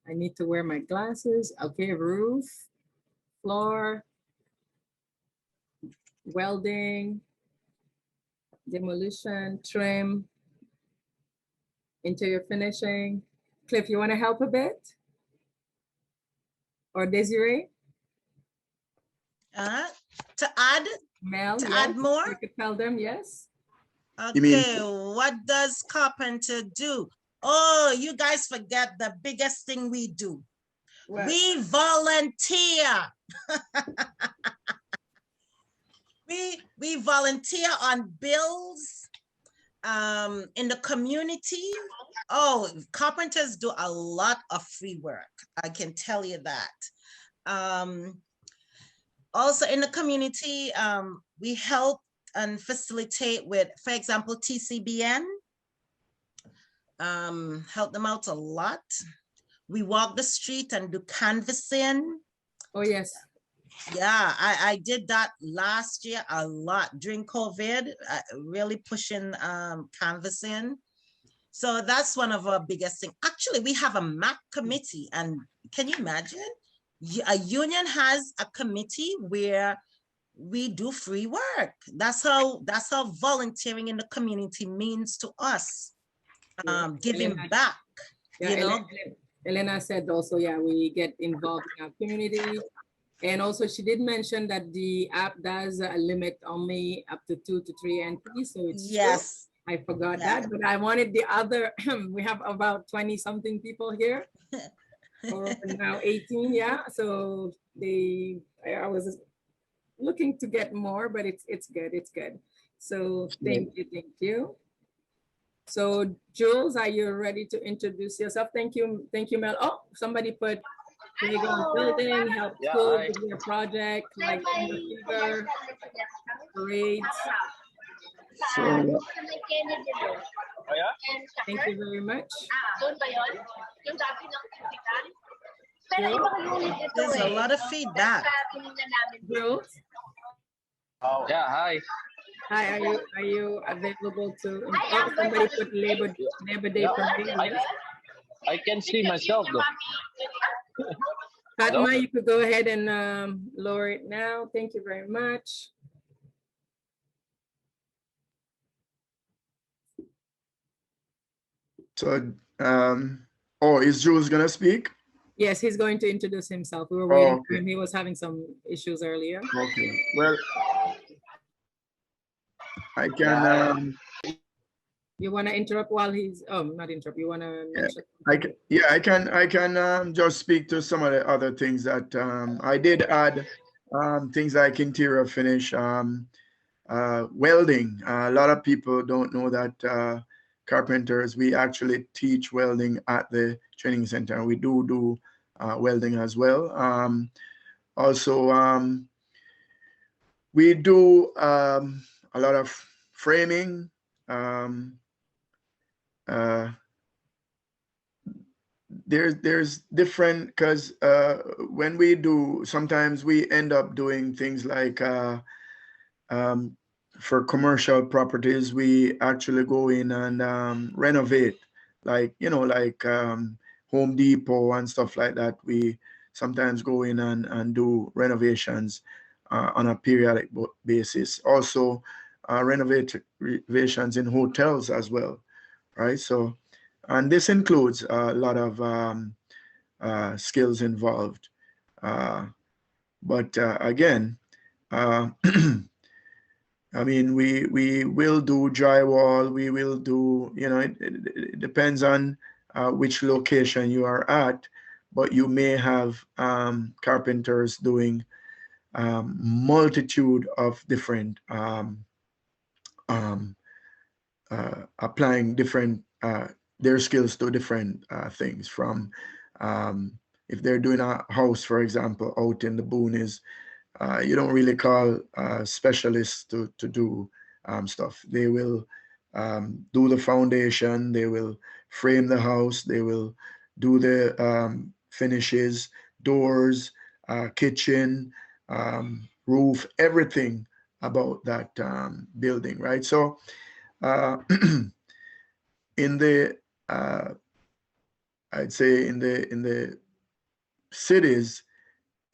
I need to wear my glasses. Okay, roof, floor, welding, demolition, trim, interior finishing. Cliff, you want to help a bit? Or Desiree? To add? Mel, to yes, add more? you could tell them, yes. Okay, what does carpenter do? Oh, you guys forget the biggest thing we do. What? We volunteer. we volunteer on bills in the community. Oh, carpenters do a lot of free work. I can tell you that. Also in the community, we help and facilitate with, for example, TCBN, help them out a lot. We walk the street and do canvassing. Oh, yes. Yeah, I did that last year a lot during COVID, really pushing canvassing. So that's one of our biggest things. Actually, we have a MAC committee, and can you imagine? A union has a committee where we do free work. That's how volunteering in the community means to us. Giving back, yeah, you know. Elena said also, yeah, we get involved in our community. And also she did mention that the app does a limit only up to 2 to 3 entries. So it's yes. True. I forgot that, but I wanted the other, we have about 20 something people here. Or now 18, yeah. So I was looking to get more, but it's good, it's good. So thank you. So Jules, are you ready to introduce yourself? Thank you, Mel. Oh, somebody put playground building, help school with your project, like fever, parades. So, thank you very much. There's a lot of feedback. Jules? Oh, yeah, hi. Hi, are you available to? Oh, somebody put Labor Day parade. I can see myself though. Fatma, you could go ahead and lower it now. Thank you very much. So, oh, is Jules gonna speak? Yes, he's going to introduce himself. We were waiting for him. He was having some issues earlier. Okay. Well, I can. You want to interrupt while he's? Oh, not interrupt. You want to mention? I can just speak to some of the other things that I did add. Things like interior finish, welding. A lot of people don't know that carpenters, we actually teach welding at the training center. We do welding as well. Also, we do a lot of framing. There's different, because when we do, sometimes we end up doing things like for commercial properties, we actually go in and renovate like, like Home Depot and stuff like that. We sometimes go in and do renovations on a periodic basis. Also, renovations in hotels as well, right? So, and this includes a lot of skills involved. But again, I mean, we will do drywall. We will do, it depends on which location you are at, but you may have carpenters doing multitude of different applying different their skills to different things. From if they're doing a house, for example, out in the boonies, you don't really call specialists to do stuff. They will do the foundation, they will frame the house, they will do the finishes, doors, kitchen, roof, everything about that building, right? So in the I'd say in the cities,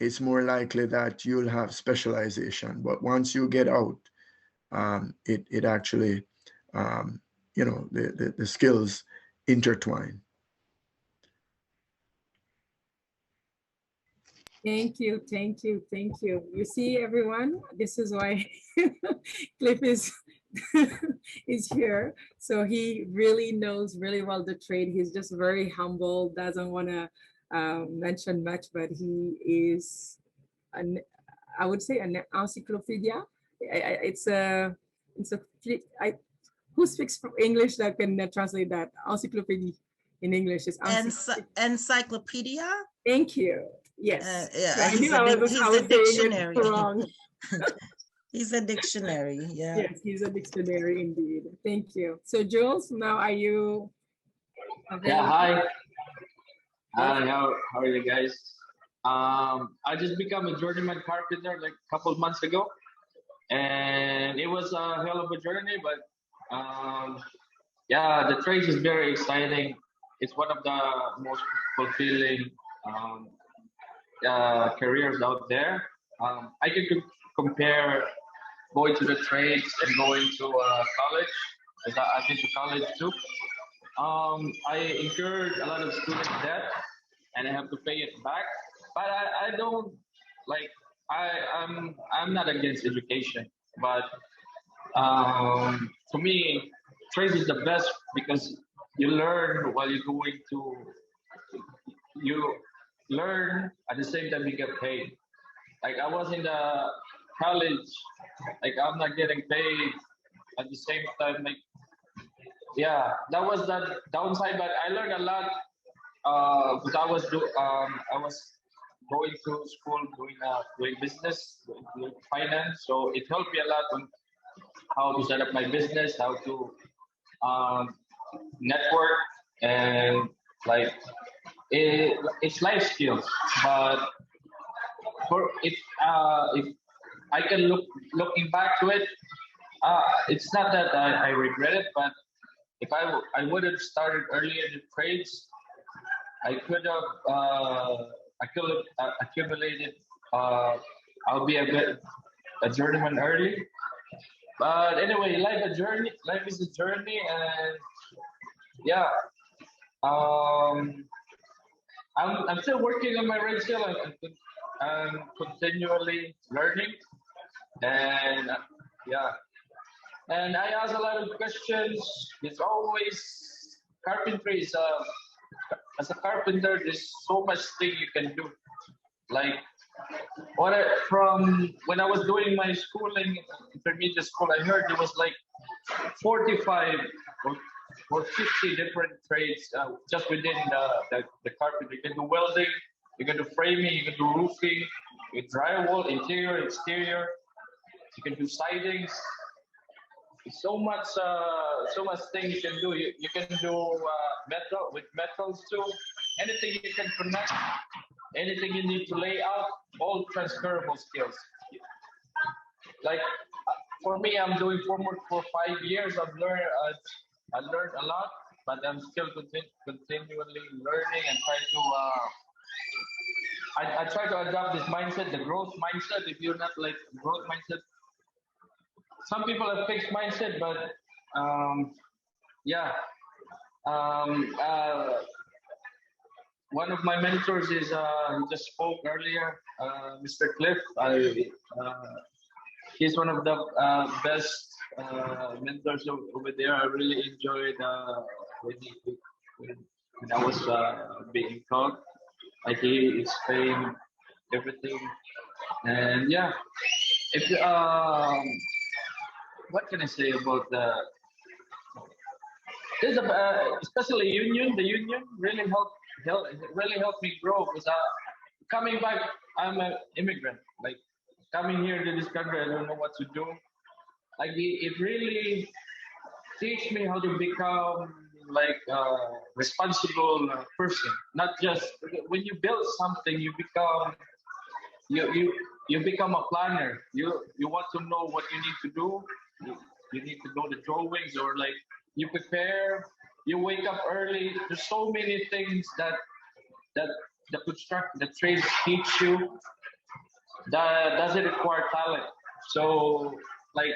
it's more likely that you'll have specialization. But once you get out, it actually, the skills intertwine. Thank you, thank you, thank you. You see, everyone, this is why Cliff is is here. So he really knows really well the trade. He's just very humble, doesn't want to mention much, but he is, I would say, an encyclopedia. It's a, who speaks English that can translate that? Encyclopedia in English is encyclopedia. Thank you. Yes. Yeah, so he's a dictionary. Wrong. He's a dictionary. Yeah. Yes, he's a dictionary indeed. Thank you. So Jules, now are you available? Yeah, hi. Hi, how are you guys? I just become a journeyman carpenter like a couple of months ago, and it was a hell of a journey. But yeah, the trade is very exciting. It's one of the most fulfilling careers out there. I can compare going to the trades and going to college, because I've been to college too. I incurred a lot of student debt, and I have to pay it back. But I don't like. I'm not against education, but to me, trade is the best because you learn while you're going to. You learn at the same time you get paid. Like I was in the college, like I'm not getting paid at the same time. Like yeah, that was the downside, but I learned a lot because I was going to school doing business, doing finance, so it helped me a lot on how to set up my business, how to network, and like it's life skills. But for it, if I can looking back to it, it's not that I regret it, but if I would have started earlier in the trades, I could have accumulated. I'll be a journeyman early. But anyway, life is a journey, and yeah. I'm still working on my red seal. I'm continually learning, and yeah. And I ask a lot of questions. It's always carpentry is as a carpenter. There's so much thing you can do. Like from when I was doing my schooling, intermediate school, I heard there was like 45 or 50 different trades just within the carpentry. You can do welding, you can do framing, you can do roofing, you can drywall, interior, exterior. You can do sidings. So much thing you can do. You can do metal with metals too. Anything you can connect, anything you need to lay out, all transferable skills. Like for me, I'm doing formwork for 5 years. I learned a lot. but I'm still continually learning and trying to. I try to adopt this mindset, the growth mindset. If you're not like growth mindset, some people have fixed mindset, but yeah. Um, uh, One of my mentors is he just spoke earlier, Mr. Cliff. He's one of the best mentors over there. I really enjoyed when, when I was being taught. Like he explained everything, and yeah. If what can I say about this? Especially union. The union really really helped me grow because coming back, I'm an immigrant. Like coming here to this country, I don't know what to do. Like it really teach me how to become like a responsible person. Not just when you build something, you you become a planner. You want to know what you need to do. You need to know the drawings or like you prepare. You wake up early. There's so many things that the trades teach you that doesn't require talent. So like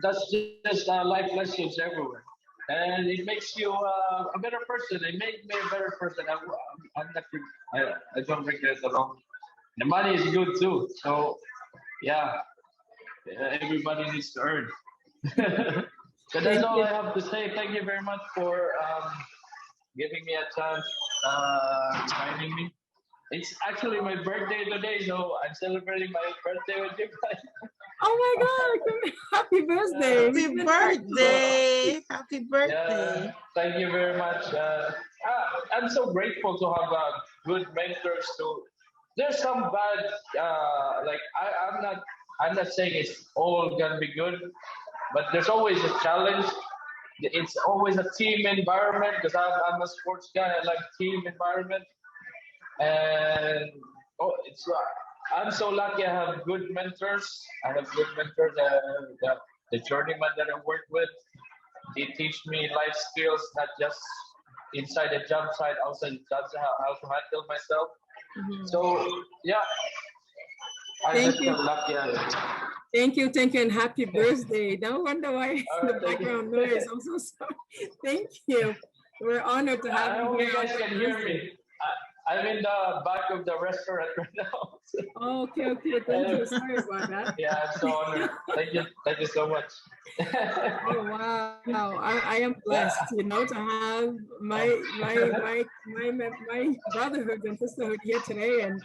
that's just life lessons everywhere, and it makes you a better person. It made me a better person. I'm not, I don't regret at all. The money is good too. So yeah, everybody needs to earn. So that's Thank all you. I have to say. Thank you very much for giving me a chance, inviting me. It's actually my birthday today, so I'm celebrating my birthday with you guys. Oh my God, happy birthday. Happy birthday. Happy birthday. Yeah, thank you very much. I'm so grateful to have good mentors. There's some bad, I'm not saying it's all gonna be good, but there's always a challenge. It's always a team environment because I'm a sports guy. I like team environment, and oh, I'm so lucky. I have good mentors. I have good mentors. The journeyman that I work with, they teach me life skills, not just inside the job site, outside the job site, how to handle myself. So yeah, I Thank just you. feel lucky. Thank you, and happy birthday. No wonder why All the right, thank you. background noise. I'm so sorry. Thank you. We're honored to I have you hope here. you guys on can your hear birthday. me. I'm in the back of the restaurant right now. Okay, thank you. Sorry about that. Yeah, I'm so honored. Thank you so much. Oh wow, I am blessed, to have my brotherhood and sisterhood here today and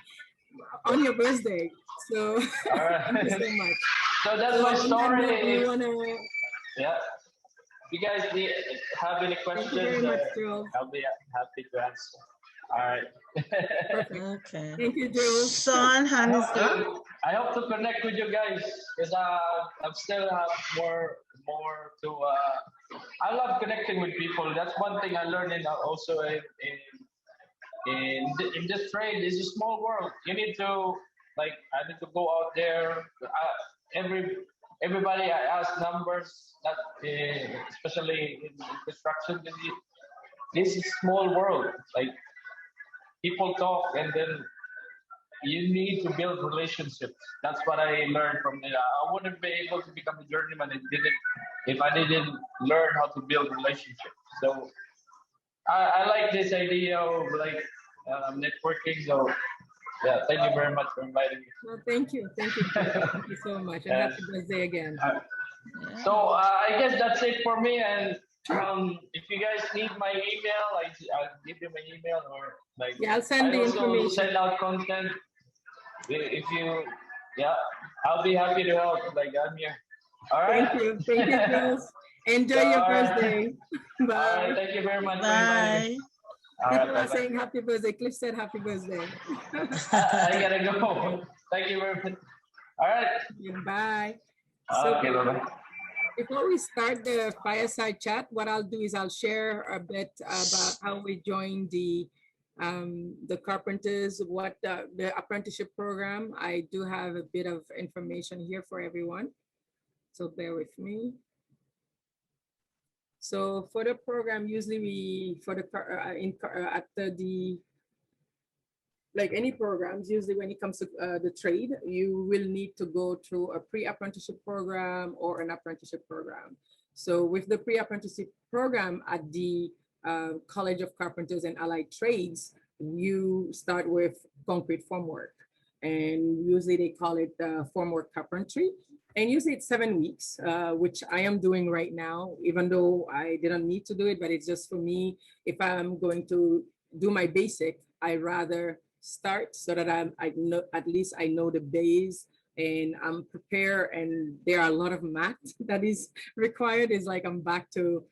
on your birthday. So All right. thank you so much. So that's So my on that note, do story. you wanna? Yeah. If you guys have any Thank you very questions, much, Joel. I'll be happy to answer. All right. Perfect. Okay. Thank you, Joel. Sean, hands up. I hope to connect with you guys because I'm still have more to. I love connecting with people. That's one thing I learned also in this trade. It's a small world. You need to I need to go out there. Everybody I ask numbers. That especially in construction. This is small world. Like people talk and then you need to build relationships. That's what I learned from it. I wouldn't be able to become a journeyman if I didn't learn how to build relationships. So I like this idea of networking. So yeah, thank you very much for inviting me. Well, thank you. Thank you so much, and happy birthday again. So I guess that's it for me. And if you guys need my email, I'll give you my email or I'll send the also information. send out content. If you, I'll be happy to help. I'm here. All right. Thank you, Jules. Enjoy your birthday. Bye. All right, thank you very much for inviting me. People are saying happy birthday. Cliff said happy birthday. I gotta go. Thank you very much. All right. Bye. Okay, bye-bye. Before we start the fireside chat, what I'll do is I'll share a bit about how we joined the carpenters, what the apprenticeship program. I do have a bit of information here for everyone, so bear with me. So for the program, usually after the like any programs, usually when it comes to the trade, you will need to go through a pre-apprenticeship program or an apprenticeship program. So with the pre-apprenticeship program at the College of Carpenters and Allied Trades, you start with concrete formwork. And usually they call it formwork carpentry. And usually it's 7 weeks, which I am doing right now, even though I didn't need to do it, but it's just for me, if I'm going to do my basic, I rather start so that I know, at least I know the base and I'm prepared, and there are a lot of math that is required. It's like I'm back to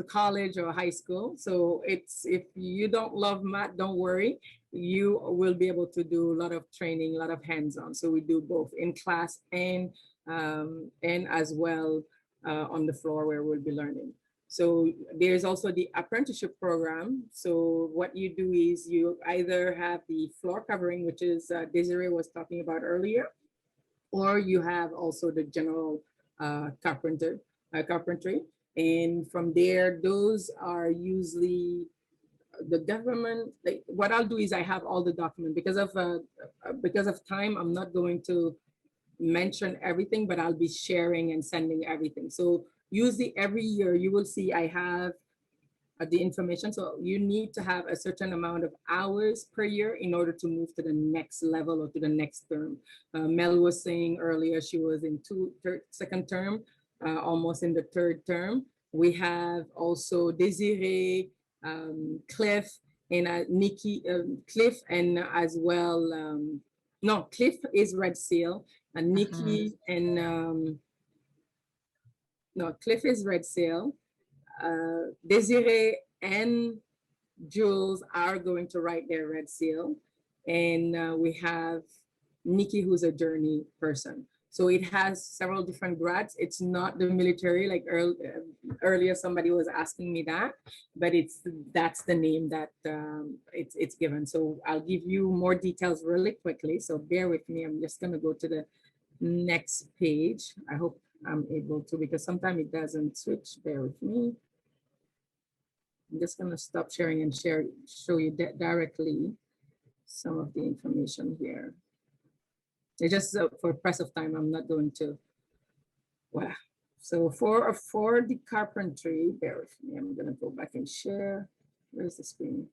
college or high school. So it's, if you don't love math, don't worry, you will be able to do a lot of training, a lot of hands-on. So we do both in class and as well on the floor where we'll be learning. So there's also the apprenticeship program. So what you do is you either have the floor covering, which is Desiree was talking about earlier, or you have also the general carpentry. And from there, those are usually the government. Like, what I'll do is I have all the documents because of time. I'm not going to mention everything, but I'll be sharing and sending everything. So usually every year you will see I have the information. So you need to have a certain amount of hours per year in order to move to the next level or to the next term. Mel was saying earlier she was in second term, almost in the third term. We have also Desiree, Cliff, and Nikki, Cliff, and as well, no, Cliff is Red Seal, and Nikki and no, Cliff is Red Seal. Desiree and Jules are going to write their Red Seal, and we have Nikki, who's a journey person. So it has several different grads. It's not the military, like earlier somebody was asking me that, but that's the name that it's given. So I'll give you more details really quickly. So bear with me. I'm just gonna go to the next page. I hope I'm able to, because sometimes it doesn't switch. Bear with me. I'm just gonna stop sharing and show you directly some of the information here. It's just for press of time, I'm not going to, wow. So for the carpentry, bear with me, I'm gonna go back and share. Where's the screen?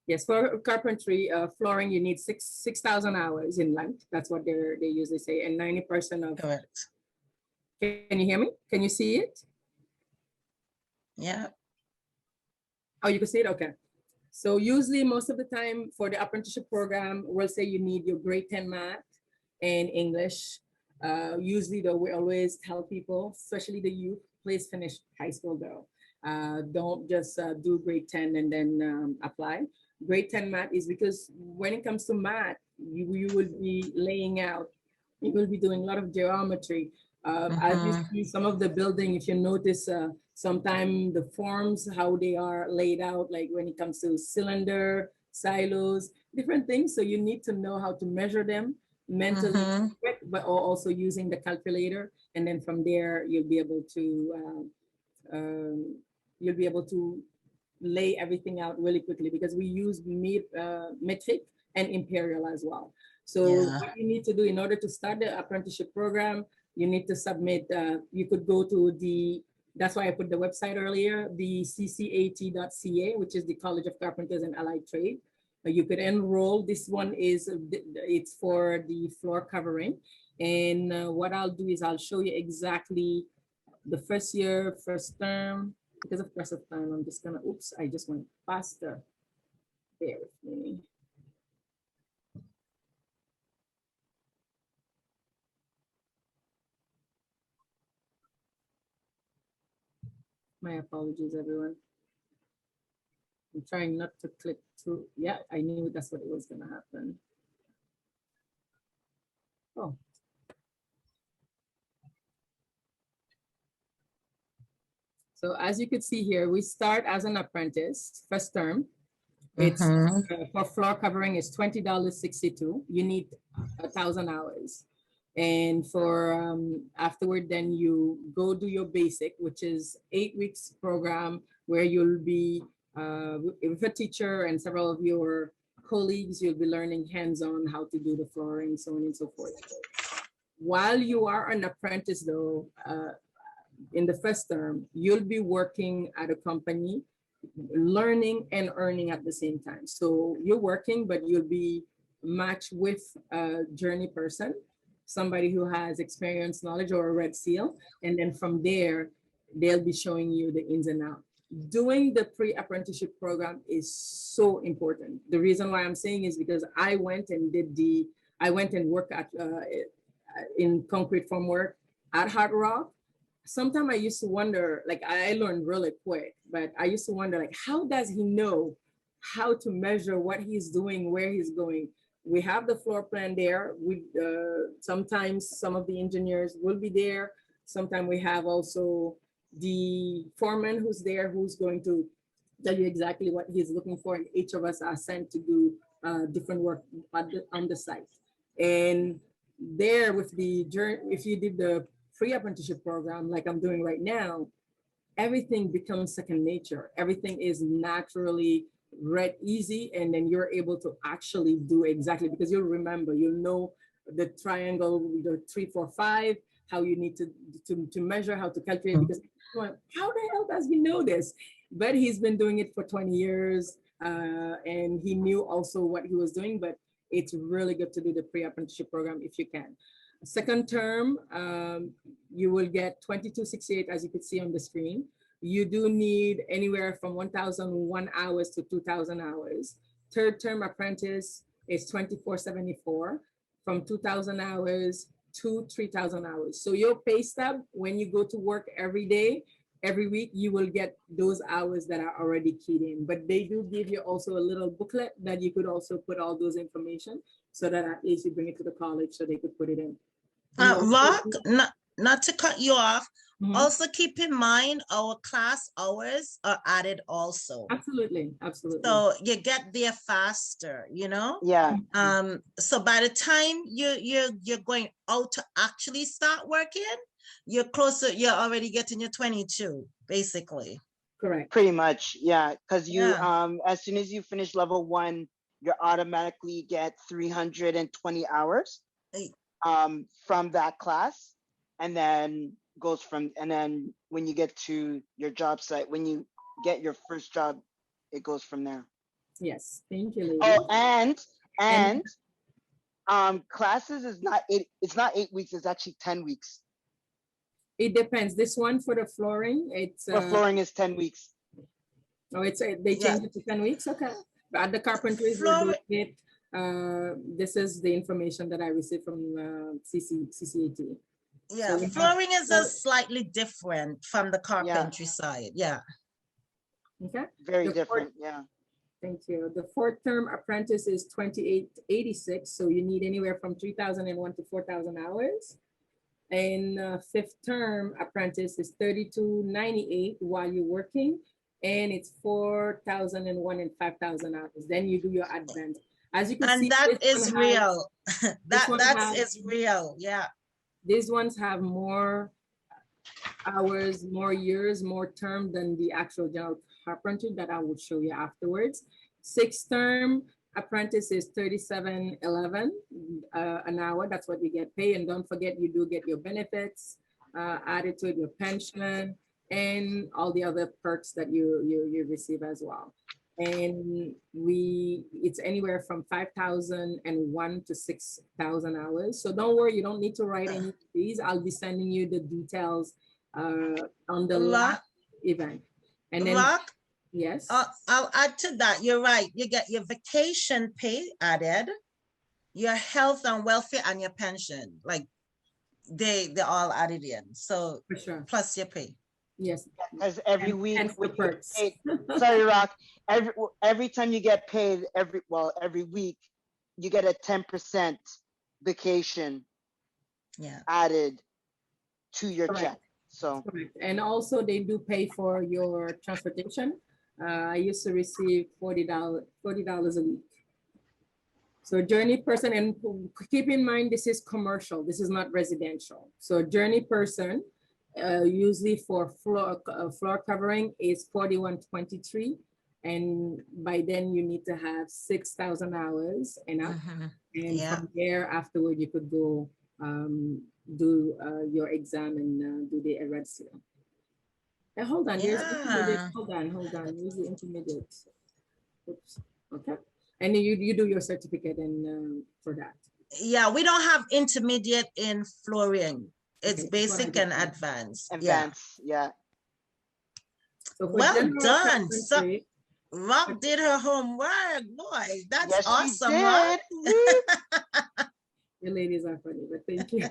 Yes, for carpentry, flooring, you need 6,000 hours in length. That's what they usually say, and 90% of. Correct. Can you hear me? Can you see it? Yeah. Oh, you can see it? Okay. So usually most of the time for the apprenticeship program, we'll say you need your grade 10 math and English. Usually though, we always tell people, especially the youth, please finish high school though. Don't just do grade 10 and then apply. Grade 10 math is because when it comes to math, you will be laying out, you will be doing a lot of geometry. As you see some of the building, if you notice, sometimes the forms, how they are laid out, like when it comes to cylinder, silos, different things. So you need to know how to measure them mentally, but also using the calculator. And then from there, you'll be able to lay everything out really quickly, because we use metric and imperial as well. So what you need to do in order to start the apprenticeship program, you need to submit, you could go to that's why I put the website earlier, the ccat.ca, which is the College of Carpenters and Allied Trade. You could enroll. This one is, it's for the floor covering. And what I'll do is I'll show you exactly the first year, first term. Because of press of time, I'm just gonna, oops, I just went faster. Bear with me. My apologies, everyone. I'm trying not to click through. Yeah, I knew that's what it was gonna happen. Oh. So as you could see here, we start as an apprentice, first term. It's Mhm. for floor covering is $20.62. You need 1,000 hours. And for afterward, then you go do your basic, which is 8 weeks program where you'll be with a teacher and several of your colleagues. You'll be learning hands-on how to do the flooring, so on and so forth. While you are an apprentice, though, in the first term, you'll be working at a company, learning and earning at the same time. So you're working, but you'll be matched with a journey person, somebody who has experience, knowledge, or a red seal. And then from there, they'll be showing you the ins and outs. Doing the pre-apprenticeship program is so important. The reason why I'm saying is because I went and worked at in concrete formwork at Hard Rock. Sometimes I used to wonder, like I learned really quick, but I used to wonder, like, how does he know how to measure what he's doing, where he's going? We have the floor plan there. We sometimes some of the engineers will be there. Sometimes we have also the foreman who's there, who's going to tell you exactly what he's looking for, and each of us are sent to do different work on the site. And there with the journey, if you did the pre-apprenticeship program like I'm doing right now, everything becomes second nature. Everything is naturally read easy, and then you're able to actually do exactly, because you'll remember, you'll know the triangle, the 3, 4, 5, how you need to measure, how to calculate, because how the hell does he know this? But he's been doing it for 20 years and he knew also what he was doing. But it's really good to do the pre-apprenticeship program if you can. Second term, you will get 2268, as you could see on the screen. You do need anywhere from 1,001 hours to 2,000 hours. Third term apprentice is 2474, from 2,000 hours to 3,000 hours. So your pay stub, when you go to work every day, every week, you will get those hours that are already keyed in. But they do give you also a little booklet that you could also put all those information, so that at least you bring it to the college so they could put it in. Rock, not to cut you off, Mhm. also keep in mind our class hours are added also. Absolutely, absolutely. So you get there faster, you know? Yeah. So by the time you're going out to actually start working, you're closer, you're already getting your 22, basically. Correct. Pretty much, yeah. Because you Yeah. as soon as you finish level 1, you automatically get 320 hours from that class, and then when you get to your job site, when you get your first job, it goes from there. Yes, thank you, lady. Oh, and classes is not it's not 8 weeks, it's actually 10 weeks. It depends. This one for the flooring, it's For flooring is 10 weeks. oh, it's they changed it to 10 weeks. Okay. But at the carpentries, we're doing it. This is the information that I received from CCAT. Yeah, So flooring is a slightly different from the carpentry side. Yeah. Okay. Very different. Yeah. Thank you. The fourth term apprentice is 2886. So you need anywhere from 3,001 to 4,000 hours. And fifth term apprentice is 3298 while you're working, and it's 4,001 and 5,000 hours. Then you do your advance. As you can see, that is real. That is real. Yeah. These ones have more hours, more years, more term than the actual general carpentry that I will show you afterwards. Sixth term apprentice is 3711 an hour. That's what you get paid. And don't forget, you do get your benefits added to it, your pension, and all the other perks that you receive as well. And it's anywhere from 5,001 to 6,000 hours. So don't worry, you don't need to write any of these. I'll be sending you the details on the last event. And then yes. I'll add to that. You're right. You get your vacation pay added, your health and welfare, and your pension. Like they're all added in. So for sure. Plus your pay. Yes. Because every week, sorry, Rock. Every time you get paid, every week, you get a 10% vacation added to your check. So and also they do pay for your transportation. I used to receive $40 a week. So journey person, and keep in mind, this is commercial. This is not residential. So journey person, usually for floor covering is $41.23. And by then you need to have 6,000 hours and up. And Yeah. from there afterward, you could go do your exam and do the red seal. And hold on, there's intermediate. Yeah. Hold on. Here's the intermediate. Oops. Okay. And then you do your certificate and for that. Yeah, we don't have intermediate in flooring. It's Okay, that's what I basic just and said. advanced. Yeah. Advance, yeah. So for Well general done. So carpentry, Rock did her homework, boy. That's Yes, she awesome, Rock. did. Woo. the ladies are funny, but thank you.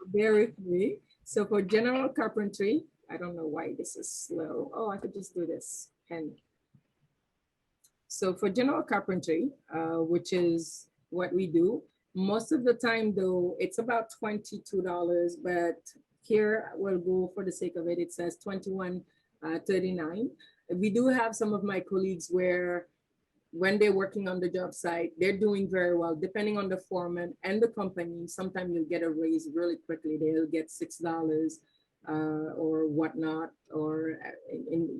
Bear with me. So for general carpentry, I don't know why this is slow. Oh, I could just do this. Pen. So for general carpentry, which is what we do, most of the time though, it's about $22, but here we'll go for the sake of it. It says $21.39. We do have some of my colleagues where when they're working on the job site, they're doing very well, depending on the foreman and the company. Sometimes you'll get a raise really quickly. They'll get $6 or whatnot, or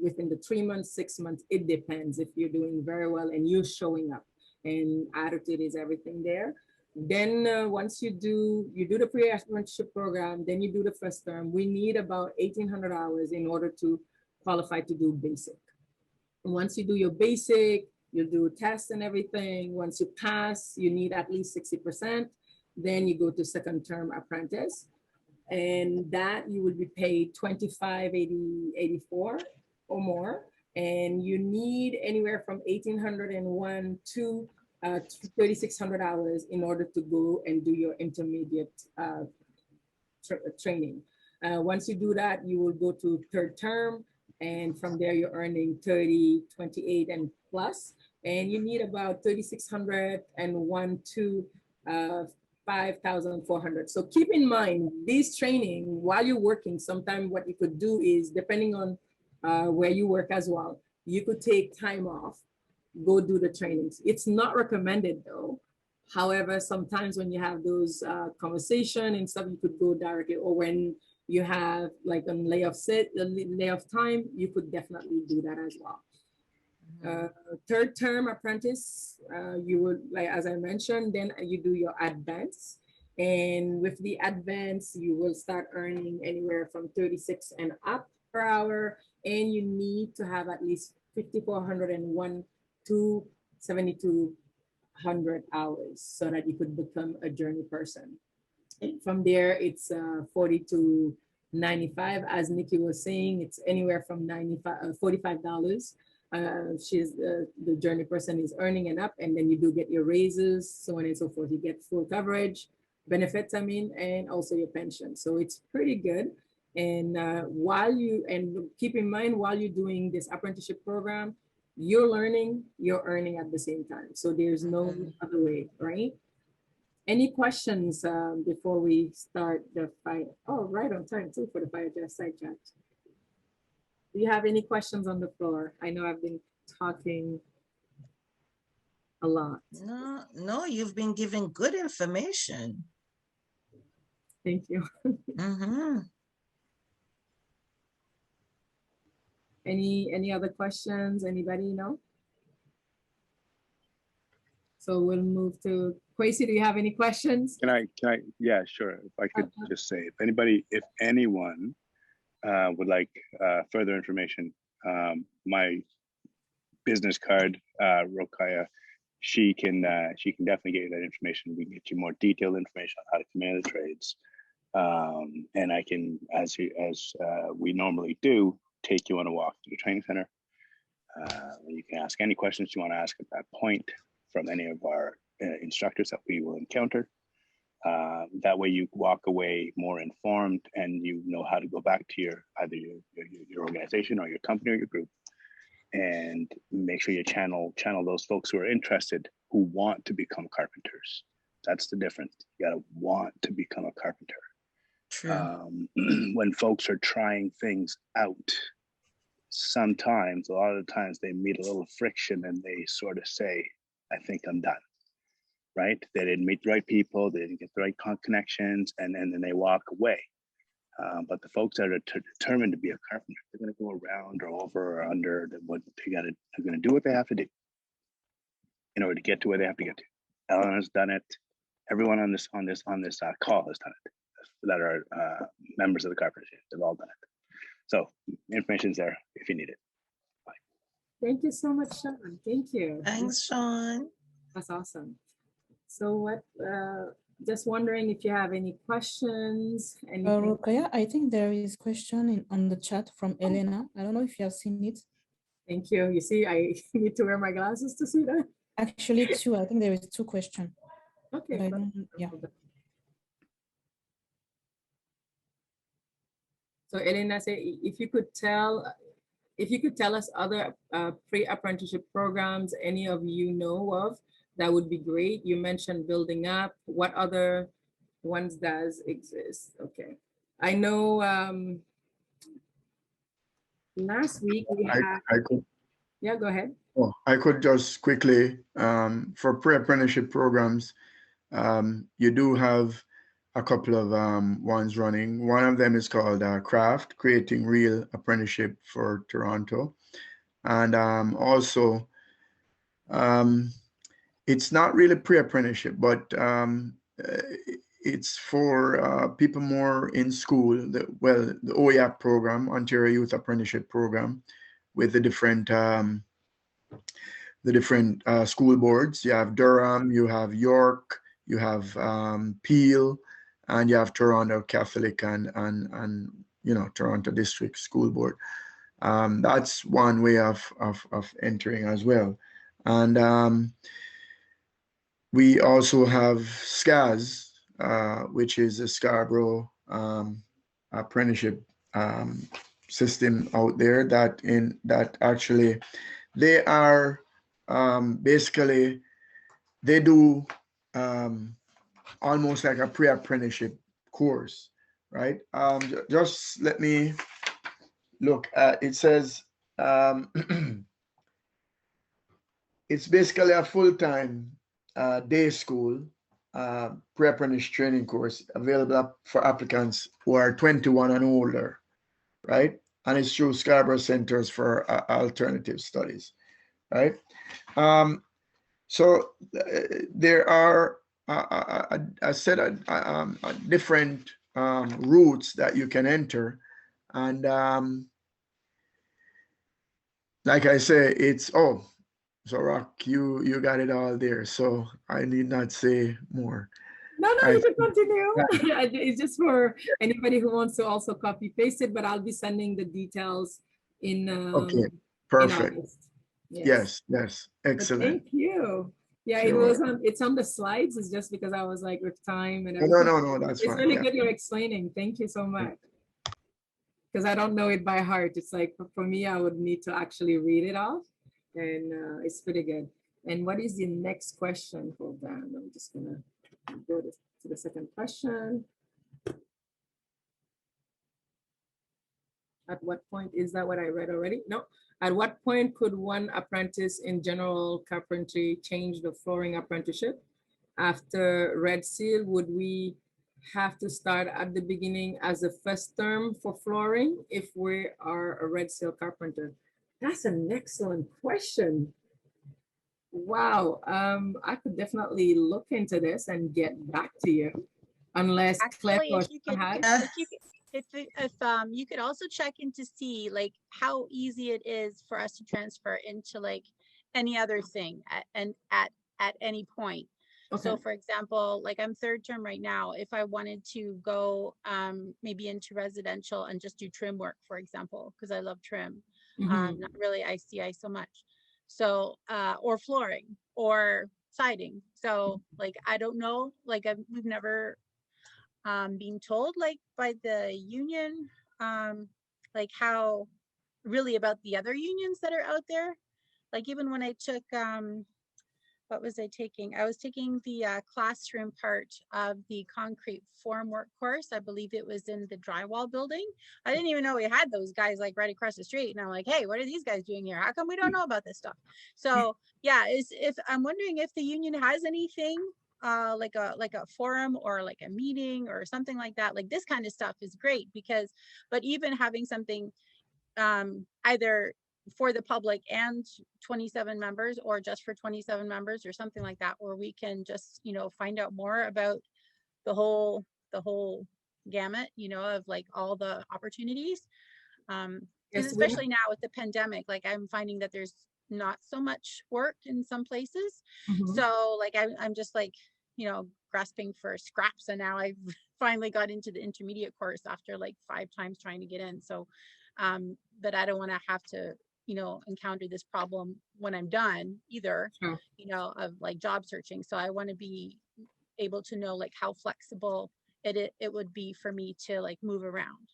within the 3 months, 6 months, it depends if you're doing very well and you're showing up and attitude is everything there. Then once you do the pre-apprenticeship program, then you do the first term. We need about 1,800 hours in order to qualify to do basic. Once you do your basic, you do tests and everything. Once you pass, you need at least 60%. Then you go to second term apprentice, and that you will be paid $25.84 or more. And you need anywhere from 1,801 to 3,600 hours in order to go and do your intermediate training. Once you do that, you will go to third term, and from there you're earning 30, 28 and plus. And you need about 3,601 to 5,400. So keep in mind, this training while you're working, sometimes what you could do is, depending on where you work as well, you could take time off, go do the trainings. It's not recommended though. However, sometimes when you have those conversation and stuff, you could go directly, or when you have like a layoff time, you could definitely do that as well. Third term apprentice, you would, like as I mentioned, then you do your advance, and with the advance you will start earning anywhere from 36 and up per hour, and you need to have at least 5,401 to 7,200 hours so that you could become a journey person. And from there it's 40 to 95. As Nikki was saying, it's anywhere from $45. She's the journey person is earning and up, and then you do get your raises, so on and so forth. You get full coverage, benefits, and also your pension. So it's pretty good. And keep in mind, while you're doing this apprenticeship program, you're learning, you're earning at the same time. So there's no other way, right? Any questions before we start the fight? Oh, right on time too for the fire just side chat. Do you have any questions on the floor? I know I've been talking a lot. No, you've been giving good information. Thank you. Any other questions? Anybody know? So we'll move to Kwesi. Do you have any questions? Can I, yeah, sure. If I could just say, if anyone would like further information, my business card, Rokaya, she can definitely get you that information. We can get you more detailed information on how to come into the trades, and I can, as we normally do, take you on a walk to the training center. You can ask any questions you want to ask at that point from any of our instructors that we will encounter. That way you walk away more informed, and you know how to go back to either your organization or your company or your group, and make sure you channel those folks who are interested, who want to become carpenters. That's the difference. You gotta want to become a carpenter. True. When folks are trying things out, sometimes, a lot of the times, they meet a little friction and they sort of say, I think I'm done, right? They didn't meet the right people, they didn't get the right connections, and then they walk away. But the folks that are determined to be a carpenter, they're going to go around or over or under what they're going to do what they have to do in order to get to where they have to get to. Ellen has done it. Everyone on this call has done it that are members of the carpenters. They've all done it. So information's there if you need it. Bye. Thank you so much, Sean. Thank you. Thanks, Sean. That's awesome. So just wondering if you have any questions. Anything? Rukaya, I think there is question on the chat from Elena. I don't know if you have seen it. Thank you. You see, I need to wear my glasses to see that. Actually, two. I think there is two questions. Okay. Yeah. So Elena said, if you could tell us other pre-apprenticeship programs any of you know of, that would be great. You mentioned Building Up. What other ones does exist? Okay. I know last week we had. I could. Yeah, go ahead. Oh, I could just quickly, for pre-apprenticeship programs, you do have a couple of ones running. One of them is called CRAFT, Creating Real Apprenticeship for Toronto. And also, it's not really pre-apprenticeship, but it's for people more in school. The OYAP program, Ontario Youth Apprenticeship Program, with the different school boards. You have Durham, you have York, you have Peel, and you have Toronto Catholic and Toronto District School Board. That's one way of entering as well. And we also have SCAS, which is a Scarborough apprenticeship system out there that actually they are basically they do almost like a pre-apprenticeship course, right? Just let me look at it. Says it's basically a full-time day school pre-apprentice training course available for applicants who are 21 and older, right? And it's through Scarborough Centers for Alternative Studies, right? So there are a set of different routes that you can enter, and like I say, it's so Rock, you got it all there, so I need not say more. No, you can continue. It's just for anybody who wants to also copy paste it, but I'll be sending the details in. Okay, perfect. In yes, excellent. But thank you. Yeah, sure. It's on the slides. It's just because I was like with time and everything. No, that's it's fine. Really good you're explaining. Thank you so much. Because I don't know it by heart. It's like for me, I would need to actually read it off, and it's pretty good. And what is the next question? Hold on, I'm just gonna go to the second question. At what point, is that what I read already? No. At what point could one apprentice in general carpentry change the flooring apprenticeship? After Red Seal, would we have to start at the beginning as a first term for flooring if we are a Red Seal carpenter? That's an excellent question. Wow, I could definitely look into this and get back to you, unless actually, Cliff if you could also check in to see like how easy it is for us to transfer into like any other thing at any point. Okay. So for example, like I'm third term right now, if I wanted to go maybe into residential and just do trim work, for example, because I love trim, not really ICI so much. So, or flooring or siding. So like, I don't know, like we've never being told like by the union like how really about the other unions that are out there. Like even when I took what was I taking? I was taking the classroom part of the concrete formwork course. I believe it was in the drywall building. I didn't even know we had those guys like right across the street. And I'm like, hey, what are these guys doing here? How come we don't know about this stuff? So yeah, if I'm wondering if the union has anything like a forum or like a meeting or something like that. Like this kind of stuff is great because, but even having something either for the public and 27 members or just for 27 members or something like that, where we can just, you know, find out more about the whole gamut, you know, of like all the opportunities. Because Yes, especially now with the pandemic, like I'm finding that there's not so much work in some places. Mhm. So like I'm just like, you know, grasping for scraps, and now I've finally got into the intermediate course after like 5 times trying to get in. So but I don't want to have to, you know, encounter this problem when I'm done either, Sure. you know, of like job searching. So I want to be able to know like how flexible it would be for me to like move around.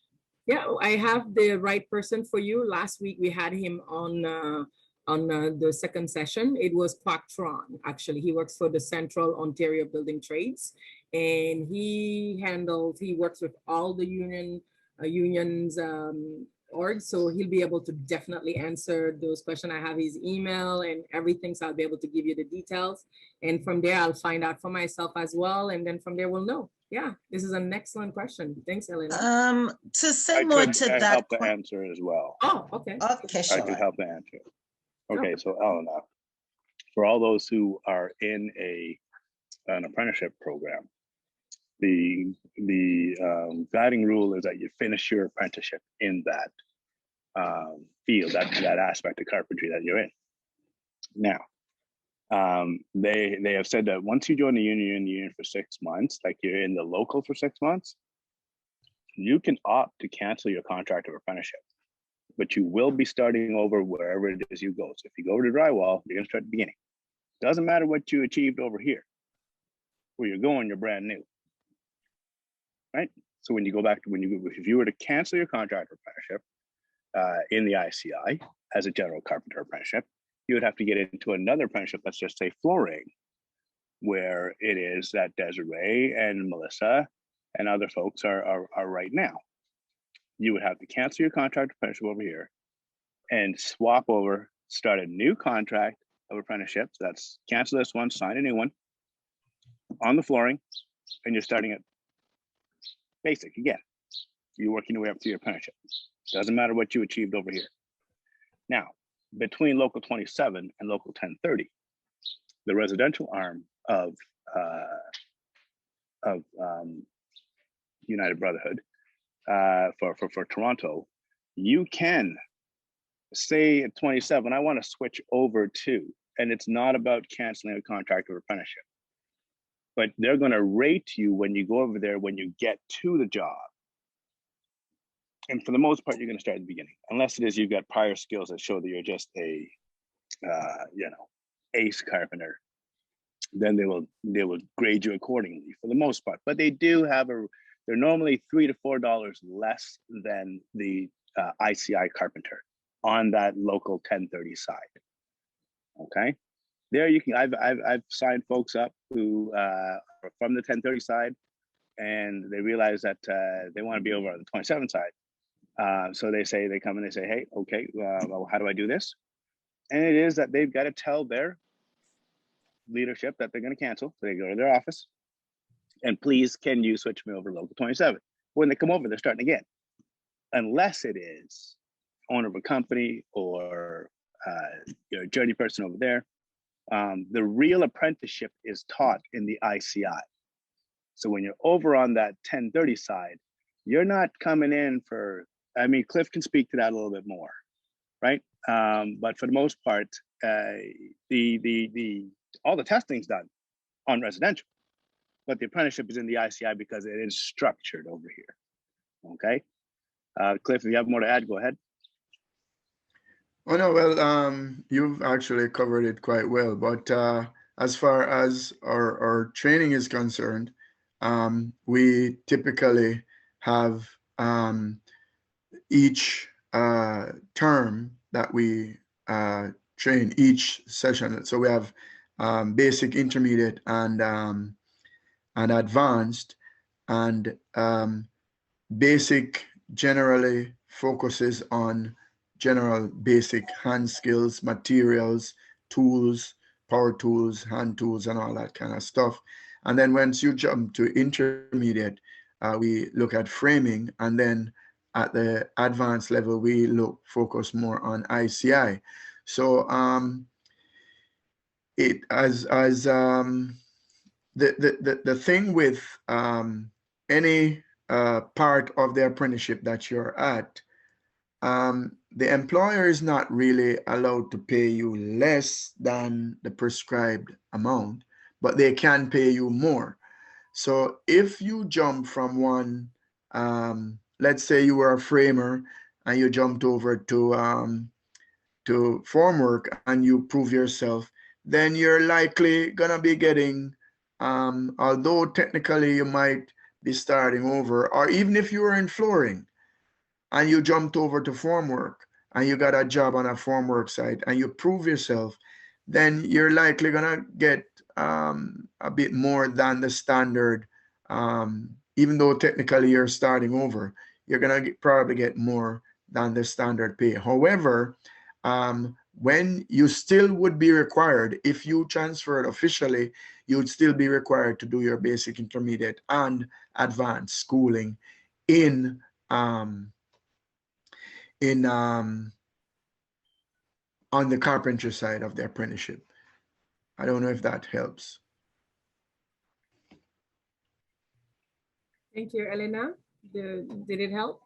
Yeah, I have the right person for you. Last week we had him on the second session. It was Quactron. Actually, he works for the Central Ontario Building Trades, and he works with all the unions org. So he'll be able to definitely answer those questions. I have his email and everything, so I'll be able to give you the details. And from there, I'll find out for myself as well. And then from there, we'll know. Yeah, this is an excellent question. Thanks, Elena. To say I more could to that. help to answer as well. Oh, okay. Okay, I could sure. help to answer. Okay, so Elena, for all those who are in an apprenticeship program, the guiding rule is that you finish your apprenticeship in that field, that aspect of carpentry that you're in. Now, they have said that once you join the union for 6 months, like you're in the local for 6 months, you can opt to cancel your contract of apprenticeship, but you will be starting over wherever it is you go. So if you go to drywall, you're gonna start at the beginning. Doesn't matter what you achieved over here. Where you're going, you're brand new, right? So when you go back to if you were to cancel your contract of apprenticeship in the ICI as a general carpenter apprenticeship, you would have to get into another apprenticeship, let's just say flooring, where it is that Desiree and Melissa and other folks are right now. You would have to cancel your contract apprenticeship over here and swap over, start a new contract of apprenticeship. So that's cancel this one, sign a new one on the flooring, and you're starting at basic again. You're working your way up to your apprenticeship. Doesn't matter what you achieved over here. Now, between Local 27 and Local 1030, the residential arm of United Brotherhood for Toronto, you can say at 27, I want to switch over to, and it's not about canceling a contract of apprenticeship, but they're going to rate you when you go over there when you get to the job. And for the most part, you're going to start at the beginning, unless it is you've got prior skills that show that you're just a, ace carpenter. Then they will grade you accordingly for the most part. But they do have they're normally $3 to $4 less than the ICI carpenter on that local 1030 side. Okay, there you can. I've signed folks up who are from the 1030 side, and they realize that they want to be over on the 27 side. So they come and they say, hey, okay, well, how do I do this? And it is that they've got to tell their leadership that they're going to cancel. So they go to their office and please, can you switch me over to Local 27? When they come over, they're starting again. Unless it is owner of a company or a journey person over there. The real apprenticeship is taught in the ICI. So when you're over on that 1030 side, you're not coming in for, I mean, Cliff can speak to that a little bit more, right? But for the most part, all the testing's done on residential, but the apprenticeship is in the ICI because it is structured over here. Okay, Cliff, if you have more to add, go ahead. Oh no, well, you've actually covered it quite well. But as far as our training is concerned, we typically have each term that we train, each session. So we have basic, intermediate, and advanced. And basic generally focuses on general basic hand skills, materials, tools, power tools, hand tools, and all that kind of stuff. And then once you jump to intermediate, we look at framing, and then at the advanced level, we focus more on ICI. So the thing with any part of the apprenticeship that you're at, the employer is not really allowed to pay you less than the prescribed amount, but they can pay you more. So if you jump from one, let's say you were a framer and you jumped over to formwork and you prove yourself, then you're likely gonna be getting, although technically you might be starting over, or even if you were in flooring and you jumped over to formwork and you got a job on a formwork site and you prove yourself, then you're likely gonna get a bit more than the standard. Even though technically you're starting over, you're gonna probably get more than the standard pay. However, when you still would be required, if you transferred officially, you'd still be required to do your basic, intermediate, and advanced schooling on the carpentry side of the apprenticeship. I don't know if that helps. Thank you, Elena. Did it help?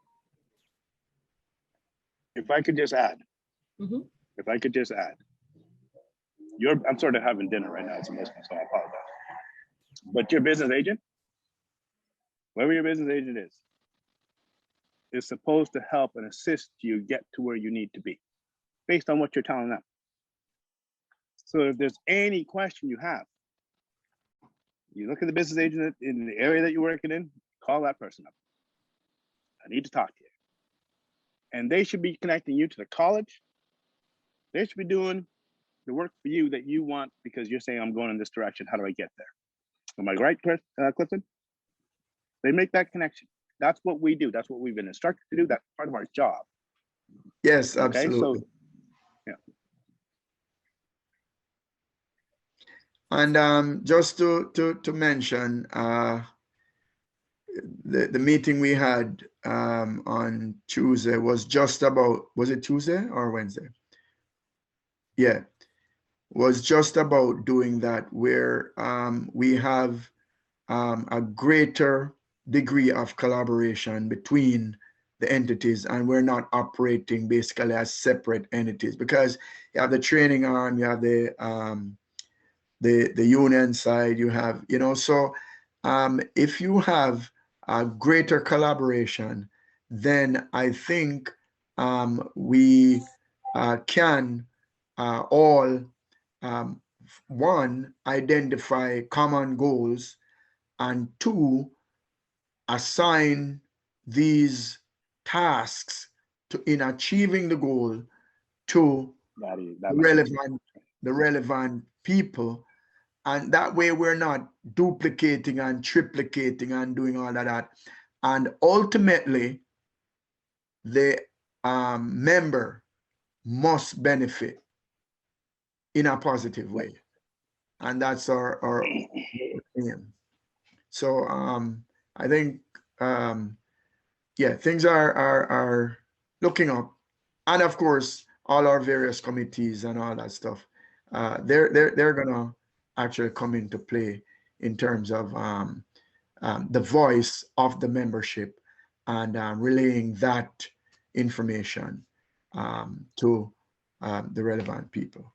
If I could just add, Mm-hmm. if I could just add, I'm sort of having dinner right now, so I apologize. But your business agent, whoever your business agent is supposed to help and assist you get to where you need to be based on what you're telling them. So if there's any question you have, you look at the business agent in the area that you're working in, call that person up. I need to talk to you. And they should be connecting you to the college. They should be doing the work for you that you want, because you're saying, I'm going in this direction. How do I get there? Am I right, Clifton? They make that connection. That's what we do. That's what we've been instructed to do. That's part of our job. Yes, absolutely. Okay, so, yeah. And just to mention, the meeting we had on Tuesday was just about, was it Tuesday or Wednesday? Yeah, was just about doing that, where we have a greater degree of collaboration between the entities, and we're not operating basically as separate entities, because you have the training arm, you have the union side, you have, so if you have a greater collaboration, then I think we can all, one, identify common goals, and two, assign these tasks in achieving the goal to the relevant people. And that way we're not duplicating and triplicating and doing all of that. And ultimately, the member must benefit in a positive way. And that's our aim. So I think, yeah, things are looking up. And of course, all our various committees and all that stuff, they're gonna actually come into play in terms of the voice of the membership, and relaying that information to the relevant people.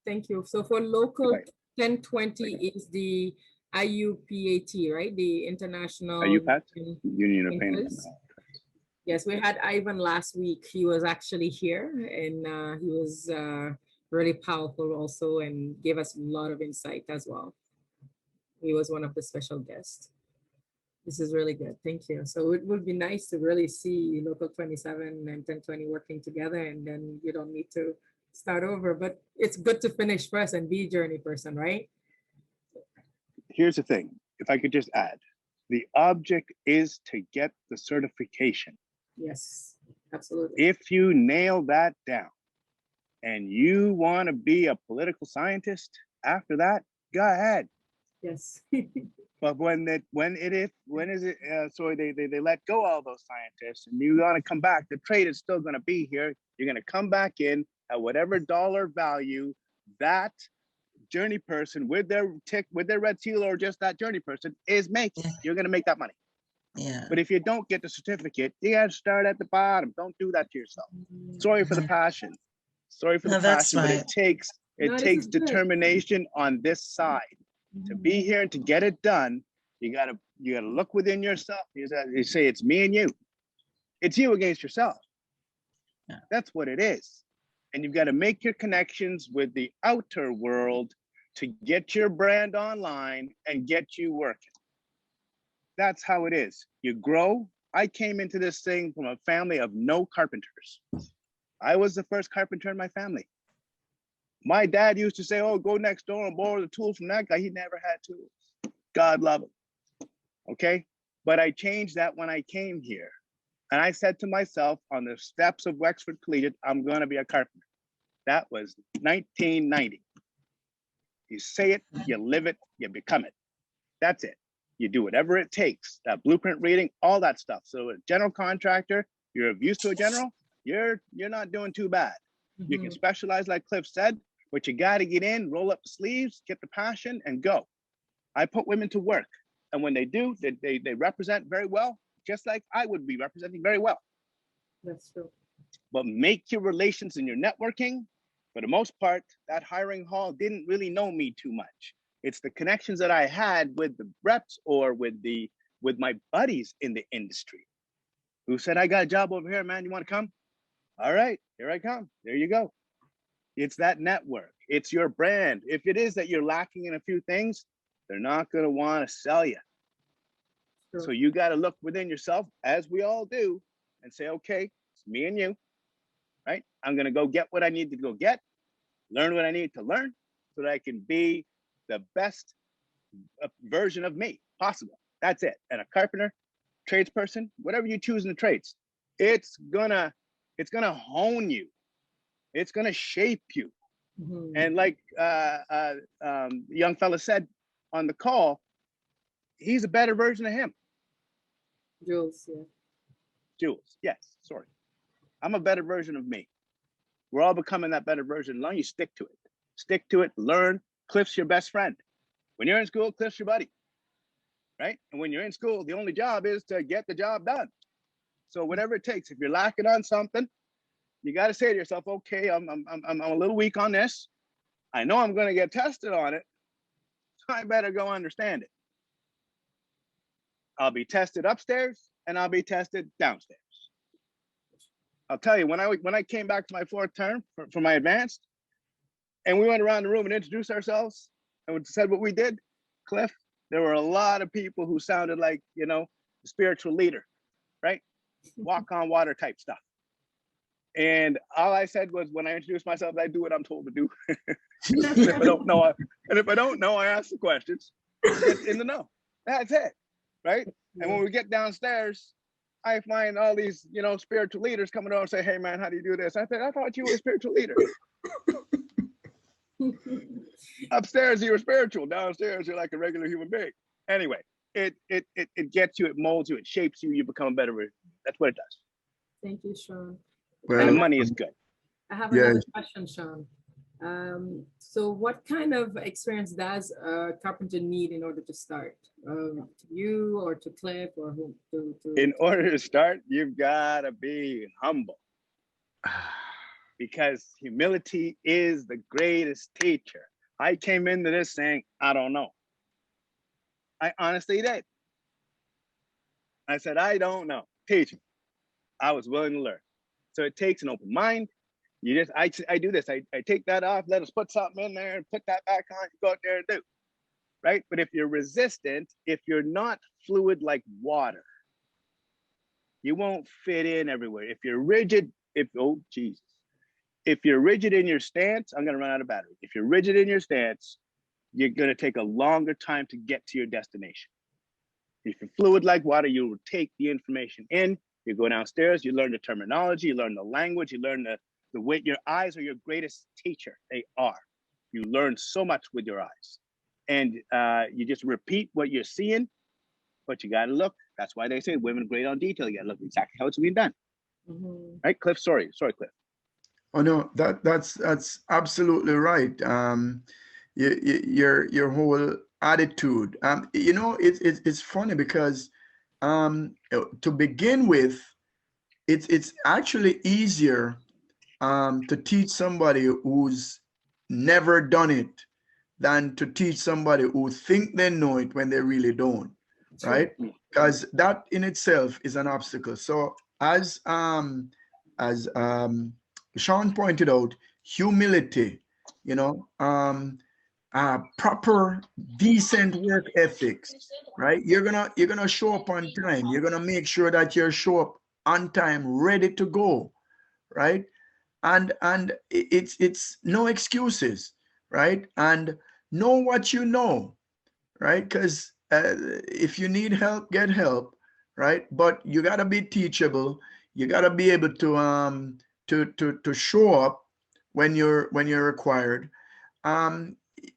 Thank you. So for local 1020 is the IUPAT, right? The International IUPAT, Union of Painters. Yes, we had Ivan last week. He was actually here, and he was really powerful also, and gave us a lot of insight as well. He was one of the special guests. This is really good. Thank you. So it would be nice to really see Local 27 and 1020 working together, and then you don't need to start over, but it's good to finish first and be a journey person, right? Here's the thing, if I could just add, the object is to get the certification. Yes, absolutely. If you nail that down and you want to be a political scientist after that, go ahead. Yes. But when is it? So they let go all those scientists, and you're gonna come back. The trade is still gonna be here. You're gonna come back in at whatever dollar value that journey person with their red seal, or just that journey person is making. You're gonna make that money. Yeah. But if you don't get the certificate, you gotta start at the bottom. Don't do that to yourself. Sorry for the passion. Sorry for the No, that's passion, but right. No, it this takes is good. determination on this side. To be here and to get it done, you gotta look within yourself. You say it's me and you. It's you against yourself. Yeah. That's what it is. And you've got to make your connections with the outer world to get your brand online and get you working. That's how it is. You grow. I came into this thing from a family of no carpenters. I was the first carpenter in my family. My dad used to say, oh, go next door and borrow the tools from that guy. He never had tools. God love him. Okay? But I changed that when I came here. And I said to myself on the steps of Wexford Collegiate, I'm going to be a carpenter. That was 1990. You say it, you live it, you become it. That's it. You do whatever it takes. That blueprint reading, all that stuff. So a general contractor, you're used to a general, you're not doing too bad. You can specialize like Cliff said, but you got to get in, roll up the sleeves, get the passion, and go. I put women to work. And when they do, they represent very well, just like I would be representing very well. That's true. But make your relations and your networking. For the most part, that hiring hall didn't really know me too much. It's the connections that I had with the reps or with my buddies in the industry who said, I got a job over here, man. You want to come? All right, here I come. There you go. It's that network. It's your brand. If it is that you're lacking in a few things, they're not going to want to sell you. True. So you got to look within yourself, as we all do, and say, okay, it's me and you, right? I'm going to go get what I need to go get, learn what I need to learn so that I can be the best version of me possible. That's it. And a carpenter, tradesperson, whatever you choose in the trades, it's gonna hone you. It's gonna shape you. And like the young fella said on the call, he's a better version of him. Jules, yeah. Jules, yes, sorry. I'm a better version of me. We're all becoming that better version. As long as you stick to it. Stick to it, learn. Cliff's your best friend. When you're in school, Cliff's your buddy, right? And when you're in school, the only job is to get the job done. So whatever it takes, if you're lacking on something, you got to say to yourself, okay, I'm a little weak on this. I know I'm going to get tested on it, so I better go understand it. I'll be tested upstairs and I'll be tested downstairs. I'll tell you, when I came back to my fourth term for my advanced, and we went around the room and introduced ourselves and said what we did, Cliff, there were a lot of people who sounded like, the spiritual leader, right? Walk on water type stuff. And all I said was, when I introduce myself, I do what I'm told to do. And if I don't know, I ask the questions. Get in the know. That's it, right? And when we get downstairs, I find all these, spiritual leaders coming over and say, hey man, how do you do this? I said, I thought you were a spiritual leader. Upstairs, you're spiritual. Downstairs, you're like a regular human being. Anyway, it gets you, it molds you, it shapes you, you become a better version. That's what it does. Thank you, Sean. Well, And the money is good. I have Yeah. another question, Sean. So what kind of experience does a carpenter need in order to start? To you or to Cliff or who? In order to start, you've got to be humble. Because humility is the greatest teacher. I came into this saying, I don't know. I honestly did. I said, I don't know. Teach me. I was willing to learn. So it takes an open mind. I do this. I take that off, let us put something in there and put that back on, you go out there and do. Right? But if you're resistant, if you're not fluid like water, you won't fit in everywhere. If you're rigid, oh Jesus. if you're rigid in your stance, I'm going to run out of battery. If you're rigid in your stance, you're going to take a longer time to get to your destination. If you're fluid like water, you will take the information in, you go downstairs, you learn the terminology, you learn the language, you learn the way. Your eyes are your greatest teacher. They are. You learn so much with your eyes. And you just repeat what you're seeing, but you got to look. That's why they say women great on detail. You got to look exactly how it's being done. Right, Cliff? Sorry, Cliff. Oh no, that's absolutely right. Your whole attitude. You know, it's funny because to begin with, it's actually easier to teach somebody who's never done it than to teach somebody who think they know it when they really don't, right? Because that in itself is an obstacle. So as Sean pointed out, humility, you know, proper, decent work ethics, right? You're gonna show up on time. You're gonna make sure that you show up on time, ready to go, right? And it's no excuses, right? And know what you know, right? Because if you need help, get help, right? But you gotta be teachable. You gotta be able to show up when you're required.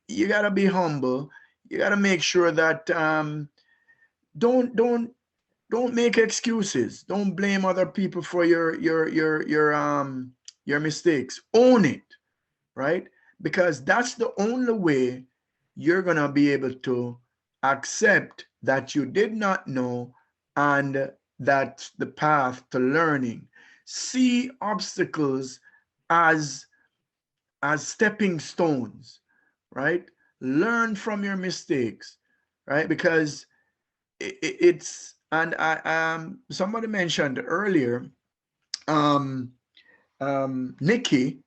You gotta be humble. You gotta make sure that don't make excuses. Don't blame other people for your mistakes. Own it, right? Because that's the only way you're gonna be able to accept that you did not know and that's the path to learning. See obstacles as stepping stones, right? Learn from your mistakes, right? Because it's, and somebody mentioned earlier, Nikki,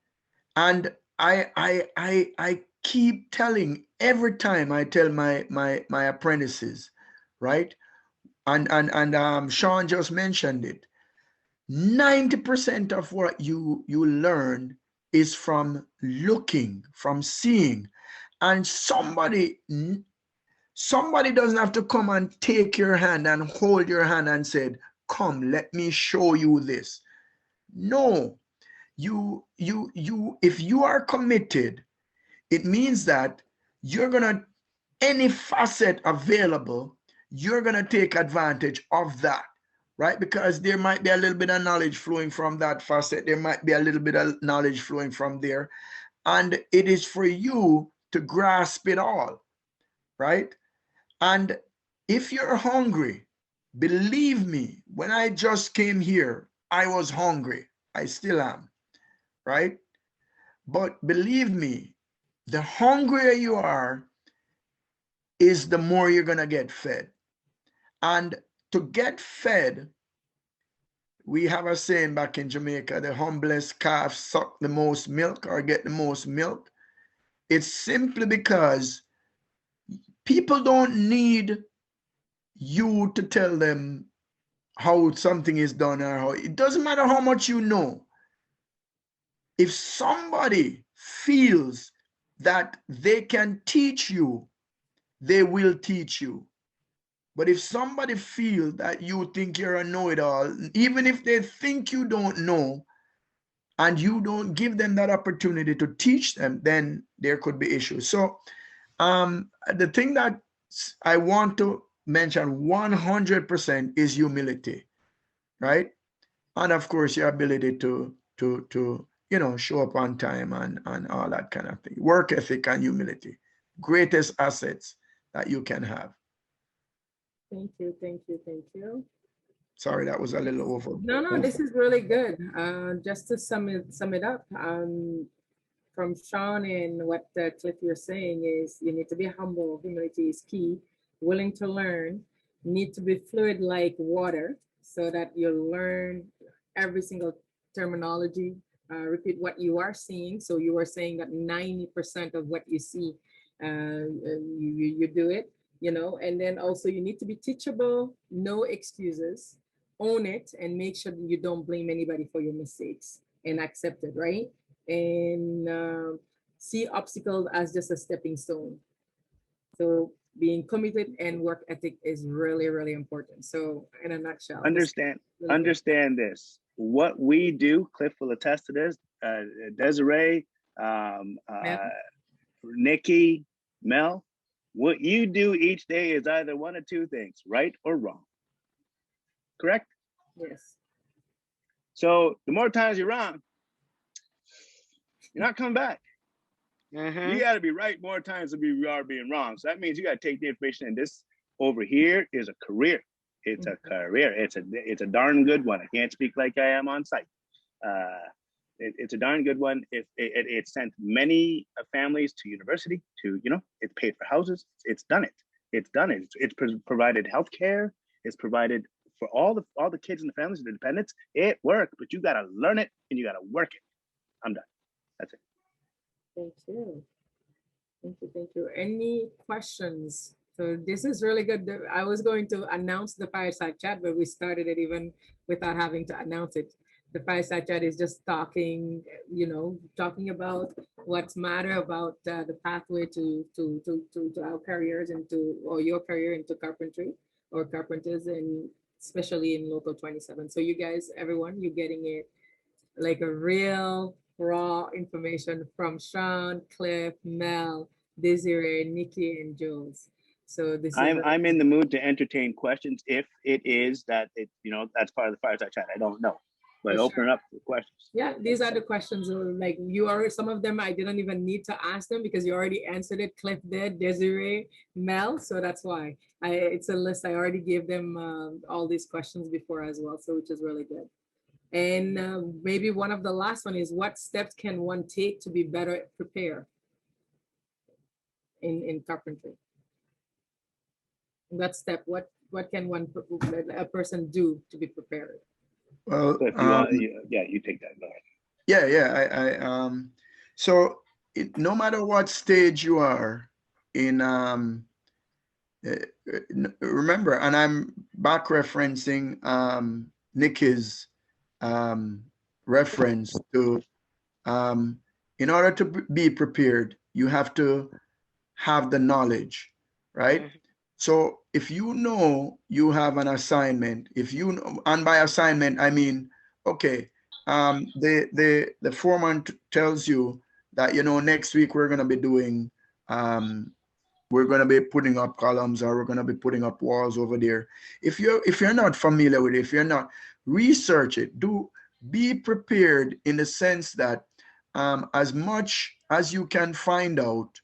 and I keep telling every time I tell my apprentices, right? And Sean just mentioned it. 90% of what you learn is from looking, from seeing, and somebody doesn't have to come and take your hand and hold your hand and said, come, let me show you this. No, if you are committed, it means that you're gonna, any facet available, you're gonna take advantage of that, right? Because there might be a little bit of knowledge flowing from that facet. There might be a little bit of knowledge flowing from there. And it is for you to grasp it all, right? And if you're hungry, believe me, when I just came here, I was hungry. I still am, right? But believe me, the hungrier you are, is the more you're gonna get fed. And to get fed, we have a saying back in Jamaica, the humblest calf suck the most milk or get the most milk. It's simply because people don't need you to tell them how something is done, or how, it doesn't matter how much you know. If somebody feels that they can teach you, they will teach you. But if somebody feels that you think you're a know-it-all, even if they think you don't know, and you don't give them that opportunity to teach them, then there could be issues. So the thing that I want to mention 100% is humility, right? And of course, your ability to show up on time and all that kind of thing. Work ethic and humility, greatest assets that you can have. Thank you, thank you, thank you. Sorry, that was a little over. No, this is really good. Just to sum it up, from Sean and what Cliff you're saying is you need to be humble. Humility is key. Willing to learn. Need to be fluid like water so that you learn every single terminology. Repeat what you are seeing. So you are saying that 90% of what you see, you do it. And then also you need to be teachable. No excuses. Own it and make sure that you don't blame anybody for your mistakes and accept it, right? and see obstacles as just a stepping stone. So being committed and work ethic is really, really important. So in a nutshell, Understand this. What we do, Cliff will attest to this, Desiree, Nikki, Mel, what you do each day is either one of two things, right or wrong. Correct? Yes. So the more times you're wrong, you're not coming back. You got to be right more times than we are being wrong. So that means you got to take the information, and this over here is a career. It's a career. It's a darn good one. I can't speak like I am on site. It's a darn good one. It sent many families to university. It's paid for houses. It's done it. It's provided healthcare. It's provided for all the kids and the families and the dependents. It worked, but you got to learn it and you got to work it. I'm done. That's it. Thank you. Thank you. Any questions? So this is really good. I was going to announce the fireside chat, but we started it even without having to announce it. The fireside chat is just talking about what's matter about the pathway to our careers or your career into carpentry or carpenters, and especially in Local 27. So you guys, everyone, you're getting it like a real raw information from Sean, Cliff, Mel, Desiree, Nikki, and Jules. So this I'm in the mood to entertain questions if it is that that's part of the fireside chat. I don't know. But open it up for questions. Yeah, these are the questions. Like some of them I didn't even need to ask them because you already answered it. Cliff did, Desiree, Mel. So that's why it's a list. I already gave them all these questions before as well. So which is really good. And maybe one of the last one is, what steps can one take to be better prepared in carpentry? That step, what can a person do to be prepared? Well, you take that. Go ahead. Yeah. So no matter what stage you are in, remember, and I'm back referencing Nikki's reference to, in order to be prepared, you have to have the knowledge, right? So if you know you have an assignment, and by assignment, I mean, okay, the foreman tells you that, next week we're going to be doing, we're going to be putting up columns, or we're going to be putting up walls over there. If you're not familiar with it, if you're not, research it. Be prepared in the sense that as much as you can find out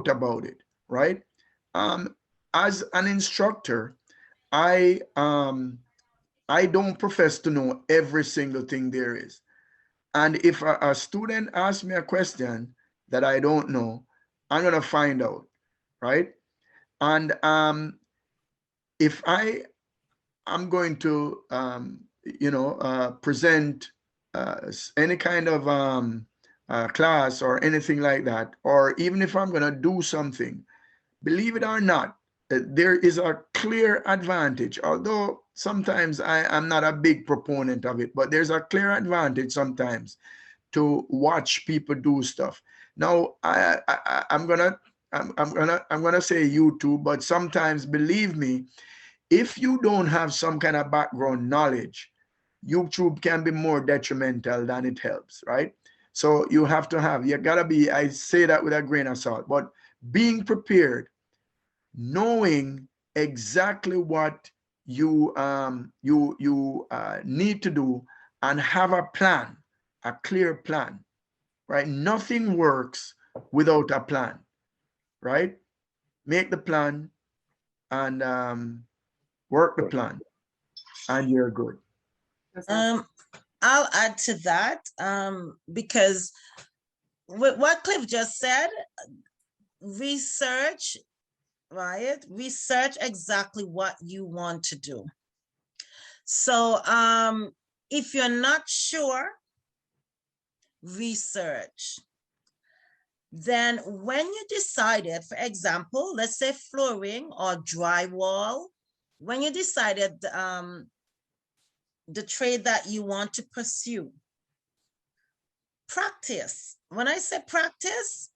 about it, right? As an instructor, I don't profess to know every single thing there is. And if a student asks me a question that I don't know, I'm going to find out, right? And if I'm going to, present any kind of class or anything like that, or even if I'm going to do something, believe it or not, there is a clear advantage, although sometimes I'm not a big proponent of it, but there's a clear advantage sometimes to watch people do stuff. Now, I'm gonna say YouTube, but sometimes, believe me, if you don't have some kind of background knowledge, YouTube can be more detrimental than it helps, right? So you gotta be, I say that with a grain of salt, but being prepared, knowing exactly what you need to do, and have a plan, a clear plan, right? Nothing works without a plan, right? Make the plan and work the plan, and you're good. I'll add to that because with what Cliff just said, research, right? Research exactly what you want to do. So if you're not sure, research. Then when you decided, for example, let's say flooring or drywall, when you decided the trade that you want to pursue, practice. When I say practice,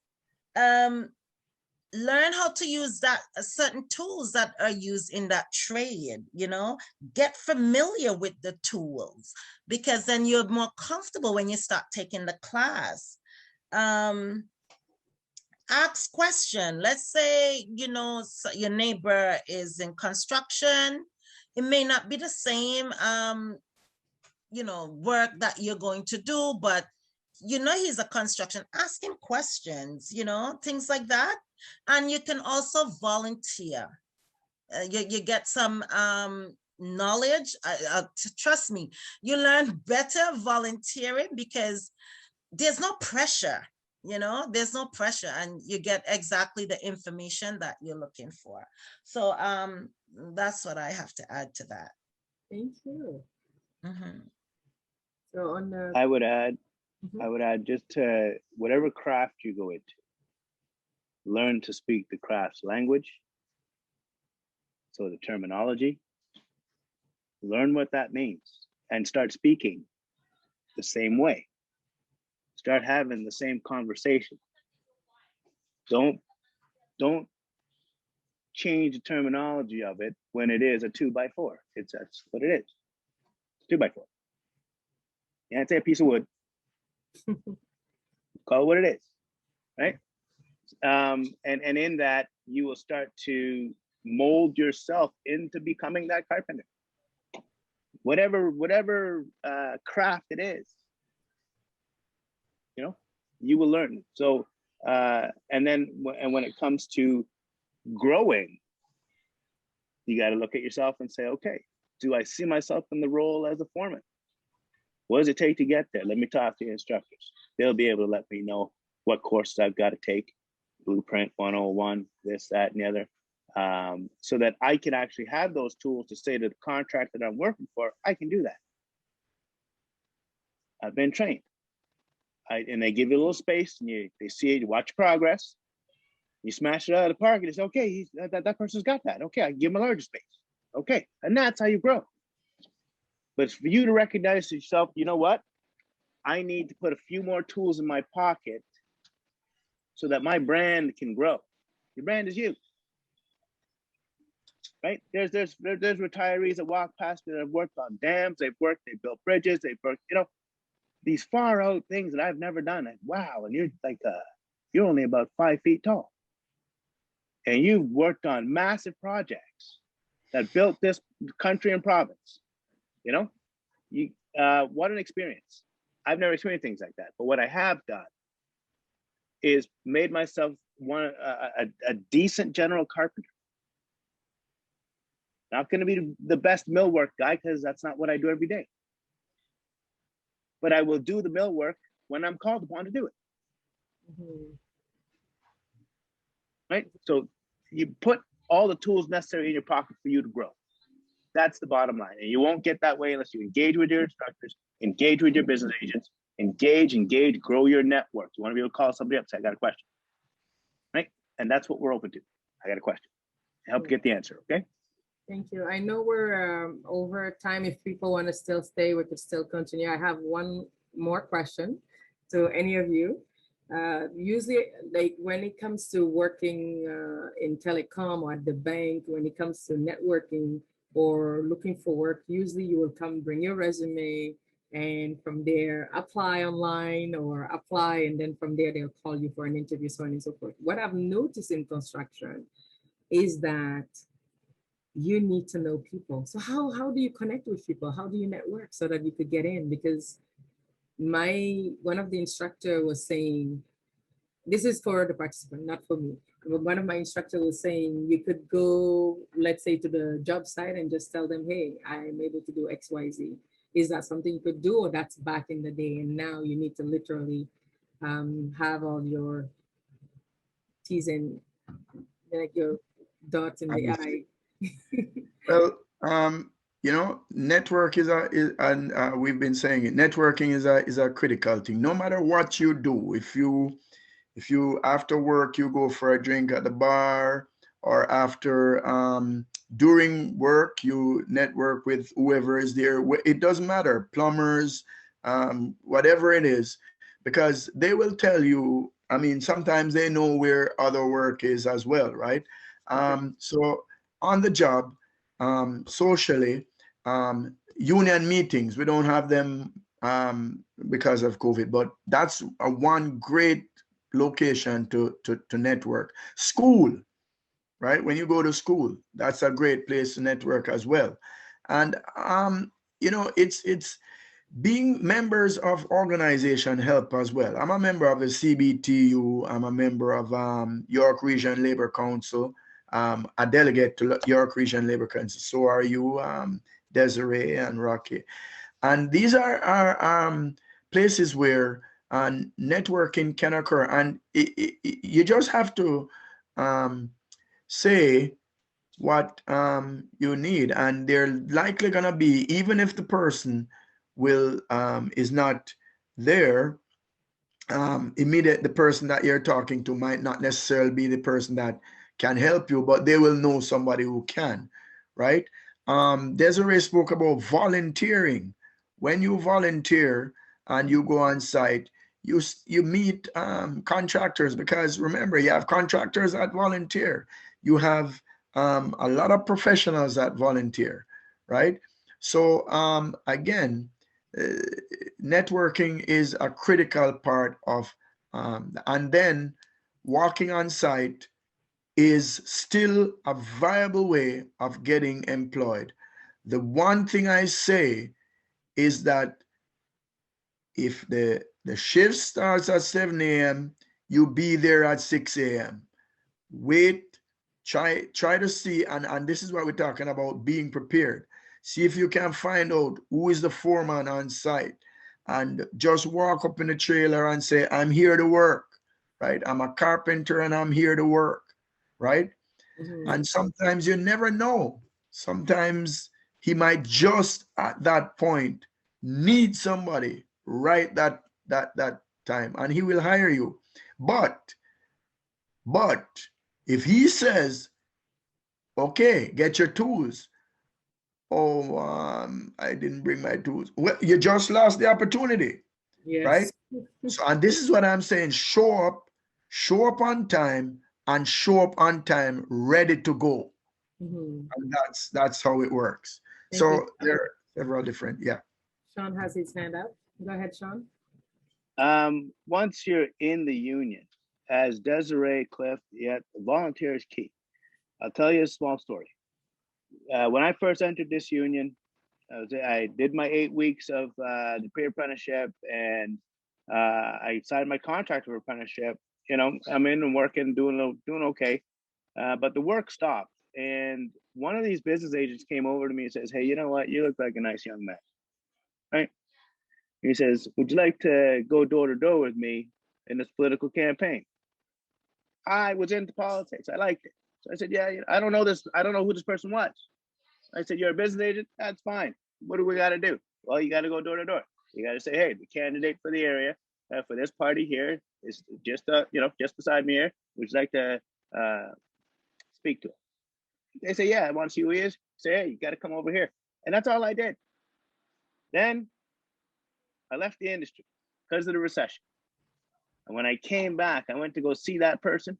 learn how to use that certain tools that are used in that trade, you know, get familiar with the tools, because then you're more comfortable when you start taking the class. Ask question. Let's say, you know, your neighbor is in construction. It may not be the same, you know, work that you're going to do, but you know, he's a construction. Ask him questions, you know, things like that. And you can also volunteer. You get some knowledge. Trust me, you learn better volunteering because there's no pressure, you know, there's no pressure, and you get exactly the information that you're looking for. So that's what I have to add to that. Thank you. Mhm. So on the, I would add, Mhm. I would add just to whatever craft you go into, learn to speak the craft's language. So the terminology, learn what that means and start speaking the same way. Start having the same conversation. Don't change the terminology of it when it is a 2x4. That's what it is. 2x4. You can't say a piece of wood. Call it what it is, right? And in that, you will start to mold yourself into becoming that carpenter. Whatever craft it is, you know, you will learn. So, and when it comes to growing, you got to look at yourself and say, okay, do I see myself in the role as a foreman? What does it take to get there? Let me talk to the instructors. They'll be able to let me know what courses I've got to take, Blueprint 101, this, that, and the other, so that I can actually have those tools to say to the contract that I'm working for, I can do that. I've been trained. And they give you a little space, and they see it, you watch progress, you smash it out of the park, and it's okay, that person's got that. Okay, I can give them a larger space. Okay, and that's how you grow. But it's for you to recognize to yourself, you know what? I need to put a few more tools in my pocket so that my brand can grow. Your brand is you, right? There's retirees that walk past me that have worked on dams, they've built bridges, they've worked, you know, these far out things that I've never done. Like, wow, and you're like, you're only about 5 feet tall. And you've worked on massive projects that built this country and province, you know? What an experience. I've never experienced things like that. But what I have done is made myself a decent general carpenter. Not going to be the best millwork guy because that's not what I do every day. But I will do the millwork when I'm called upon to do it. Mhm. Right? So you put all the tools necessary in your pocket for you to grow. That's the bottom line. And you won't get that way unless you engage with your instructors, engage with your business agents, engage, grow your network. You want to be able to call somebody up and say, I got a question. Right? And that's what we're open to. I got a question. Help get the answer, okay? Thank you. I know we're over time. If people want to still stay, we could still continue. I have one more question to any of you. Usually, like when it comes to working in telecom or at the bank, when it comes to networking or looking for work, usually you will come bring your resume, and from there apply online or apply, and then from there they'll call you for an interview, so on and so forth. What I've noticed in construction is that you need to know people. So how do you connect with people? How do you network so that you could get in? Because one of the instructor was saying, this is for the participant, not for me. But one of my instructor was saying you could go, let's say, to the job site and just tell them, hey, I'm able to do XYZ. Is that something you could do, or that's back in the day and now you need to literally have all your T's and like your dots in the I? Well, you know, network and we've been saying it. Networking is a critical thing. No matter what you do, if you after work you go for a drink at the bar, or after during work you network with whoever is there. It doesn't matter, plumbers, whatever it is. because they will tell you, I mean, sometimes they know where other work is as well, right? So on the job, socially, union meetings, we don't have them because of COVID, but that's a one great location to network. School, right? When you go to school, that's a great place to network as well. And you know, it's being members of organization help as well. I'm a member of the CBTU. I'm a member of York Region Labor Council, a delegate to York Region Labor Council. So are you, Desiree and Rocky. And these are places where networking can occur. And you just have to say what you need, and they're likely gonna be, even if the person will is not there immediate, the person that you're talking to might not necessarily be the person that can help you, but they will know somebody who can, right? Desiree spoke about volunteering. When you volunteer and you go on site, you meet contractors, because remember, you have contractors that volunteer, you have a lot of professionals that volunteer, right? So again, networking is a critical part of, and then walking on site is still a viable way of getting employed. The one thing I say is that if the shift starts at 7 a.m., you be there at 6 a.m. Wait, try to see, and this is what we're talking about, being prepared. See if you can find out who is the foreman on site, and just walk up in the trailer and say, I'm here to work, right? I'm a carpenter and I'm here to work, right? And sometimes you never know. Sometimes he might just at that point need somebody right that time, and he will hire you. But if he says, okay, get your tools. Oh, I didn't bring my tools. Well, you just lost the opportunity, right? Yes. So, and this is what I'm saying: show up on time, and show up on time, ready to go. And that's how it works. Thank So you. there are several different, yeah. Sean has his hand up. Go ahead, Sean. Once you're in the union, as Desiree, Cliff, yet volunteer is key. I'll tell you a small story. When I first entered this union, I did my 8 weeks of the pre-apprenticeship, and I signed my contract for apprenticeship. You know, I'm in and working, doing okay, but the work stopped. And one of these business agents came over to me and says, "Hey, you know what? You look like a nice young man, right?" He says, "Would you like to go door to door with me in this political campaign?" I was into politics. I liked it. So I said, "Yeah, I don't know this. I don't know who this person was." I said, "You're a business agent? That's fine. What do we got to do?" "Well, you got to go door to door. You got to say, hey, the candidate for the area for this party here is just just beside me here. Would you like to speak to him?" They say, "Yeah, I want to see who he is." Say, "Hey, you got to come over here." And that's all I did. Then I left the industry because of the recession. And when I came back, I went to go see that person.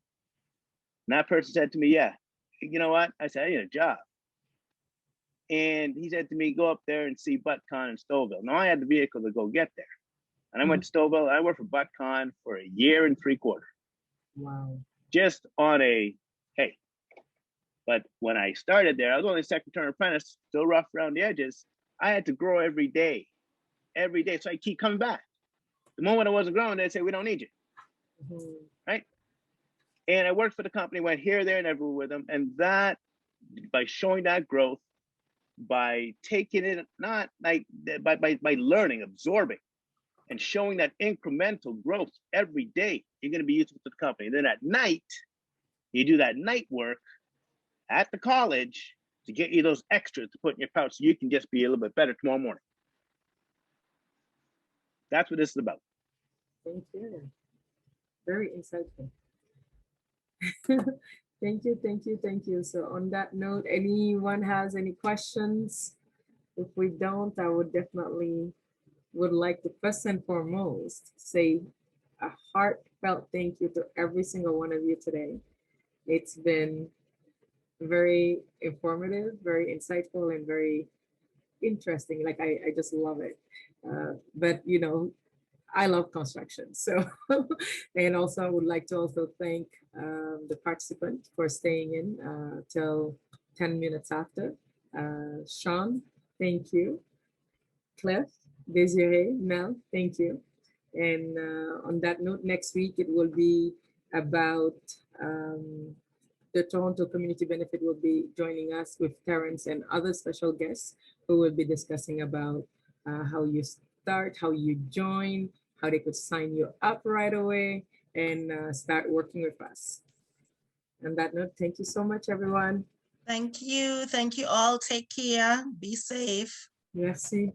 And that person said to me, "Yeah, you know what?" I said, "I need a job." And he said to me, "Go up there and see ButtCon in Stouffville." Now I had the vehicle to go get there. And I went to Stouffville. I worked for ButtCon for 1 year and 3/4. Wow. Just on a, hey. But when I started there, I was only a second term apprentice, still rough around the edges. I had to grow every day. So I keep coming back. The moment I wasn't growing, they'd say, "We don't need you." Right? And I worked for the company, went here, there, and everywhere with them. And that, by showing that growth, by taking it, not like by learning, absorbing, and showing that incremental growth every day, you're going to be useful to the company. And then at night, you do that night work at the college to get you those extras to put in your pouch so you can just be a little bit better tomorrow morning. That's what this is about. Thank you. Very insightful. Thank you. So on that note, anyone has any questions? If we don't, I would definitely would like to first and foremost say a heartfelt thank you to every single one of you today. It's been very informative, very insightful, and very interesting. Like I just love it. But you know, I love construction. So, and also I would like to also thank the participant for staying in till 10 minutes after. Sean, thank you. Cliff, Desiree, Mel, thank you. And on that note, next week it will be about the Toronto Community Benefit will be joining us with Terrence and other special guests who will be discussing about how you start, how you join, how they could sign you up right away and start working with us. On that note, thank you so much, everyone. Thank you. Thank you all. Take care. Be safe. Merci.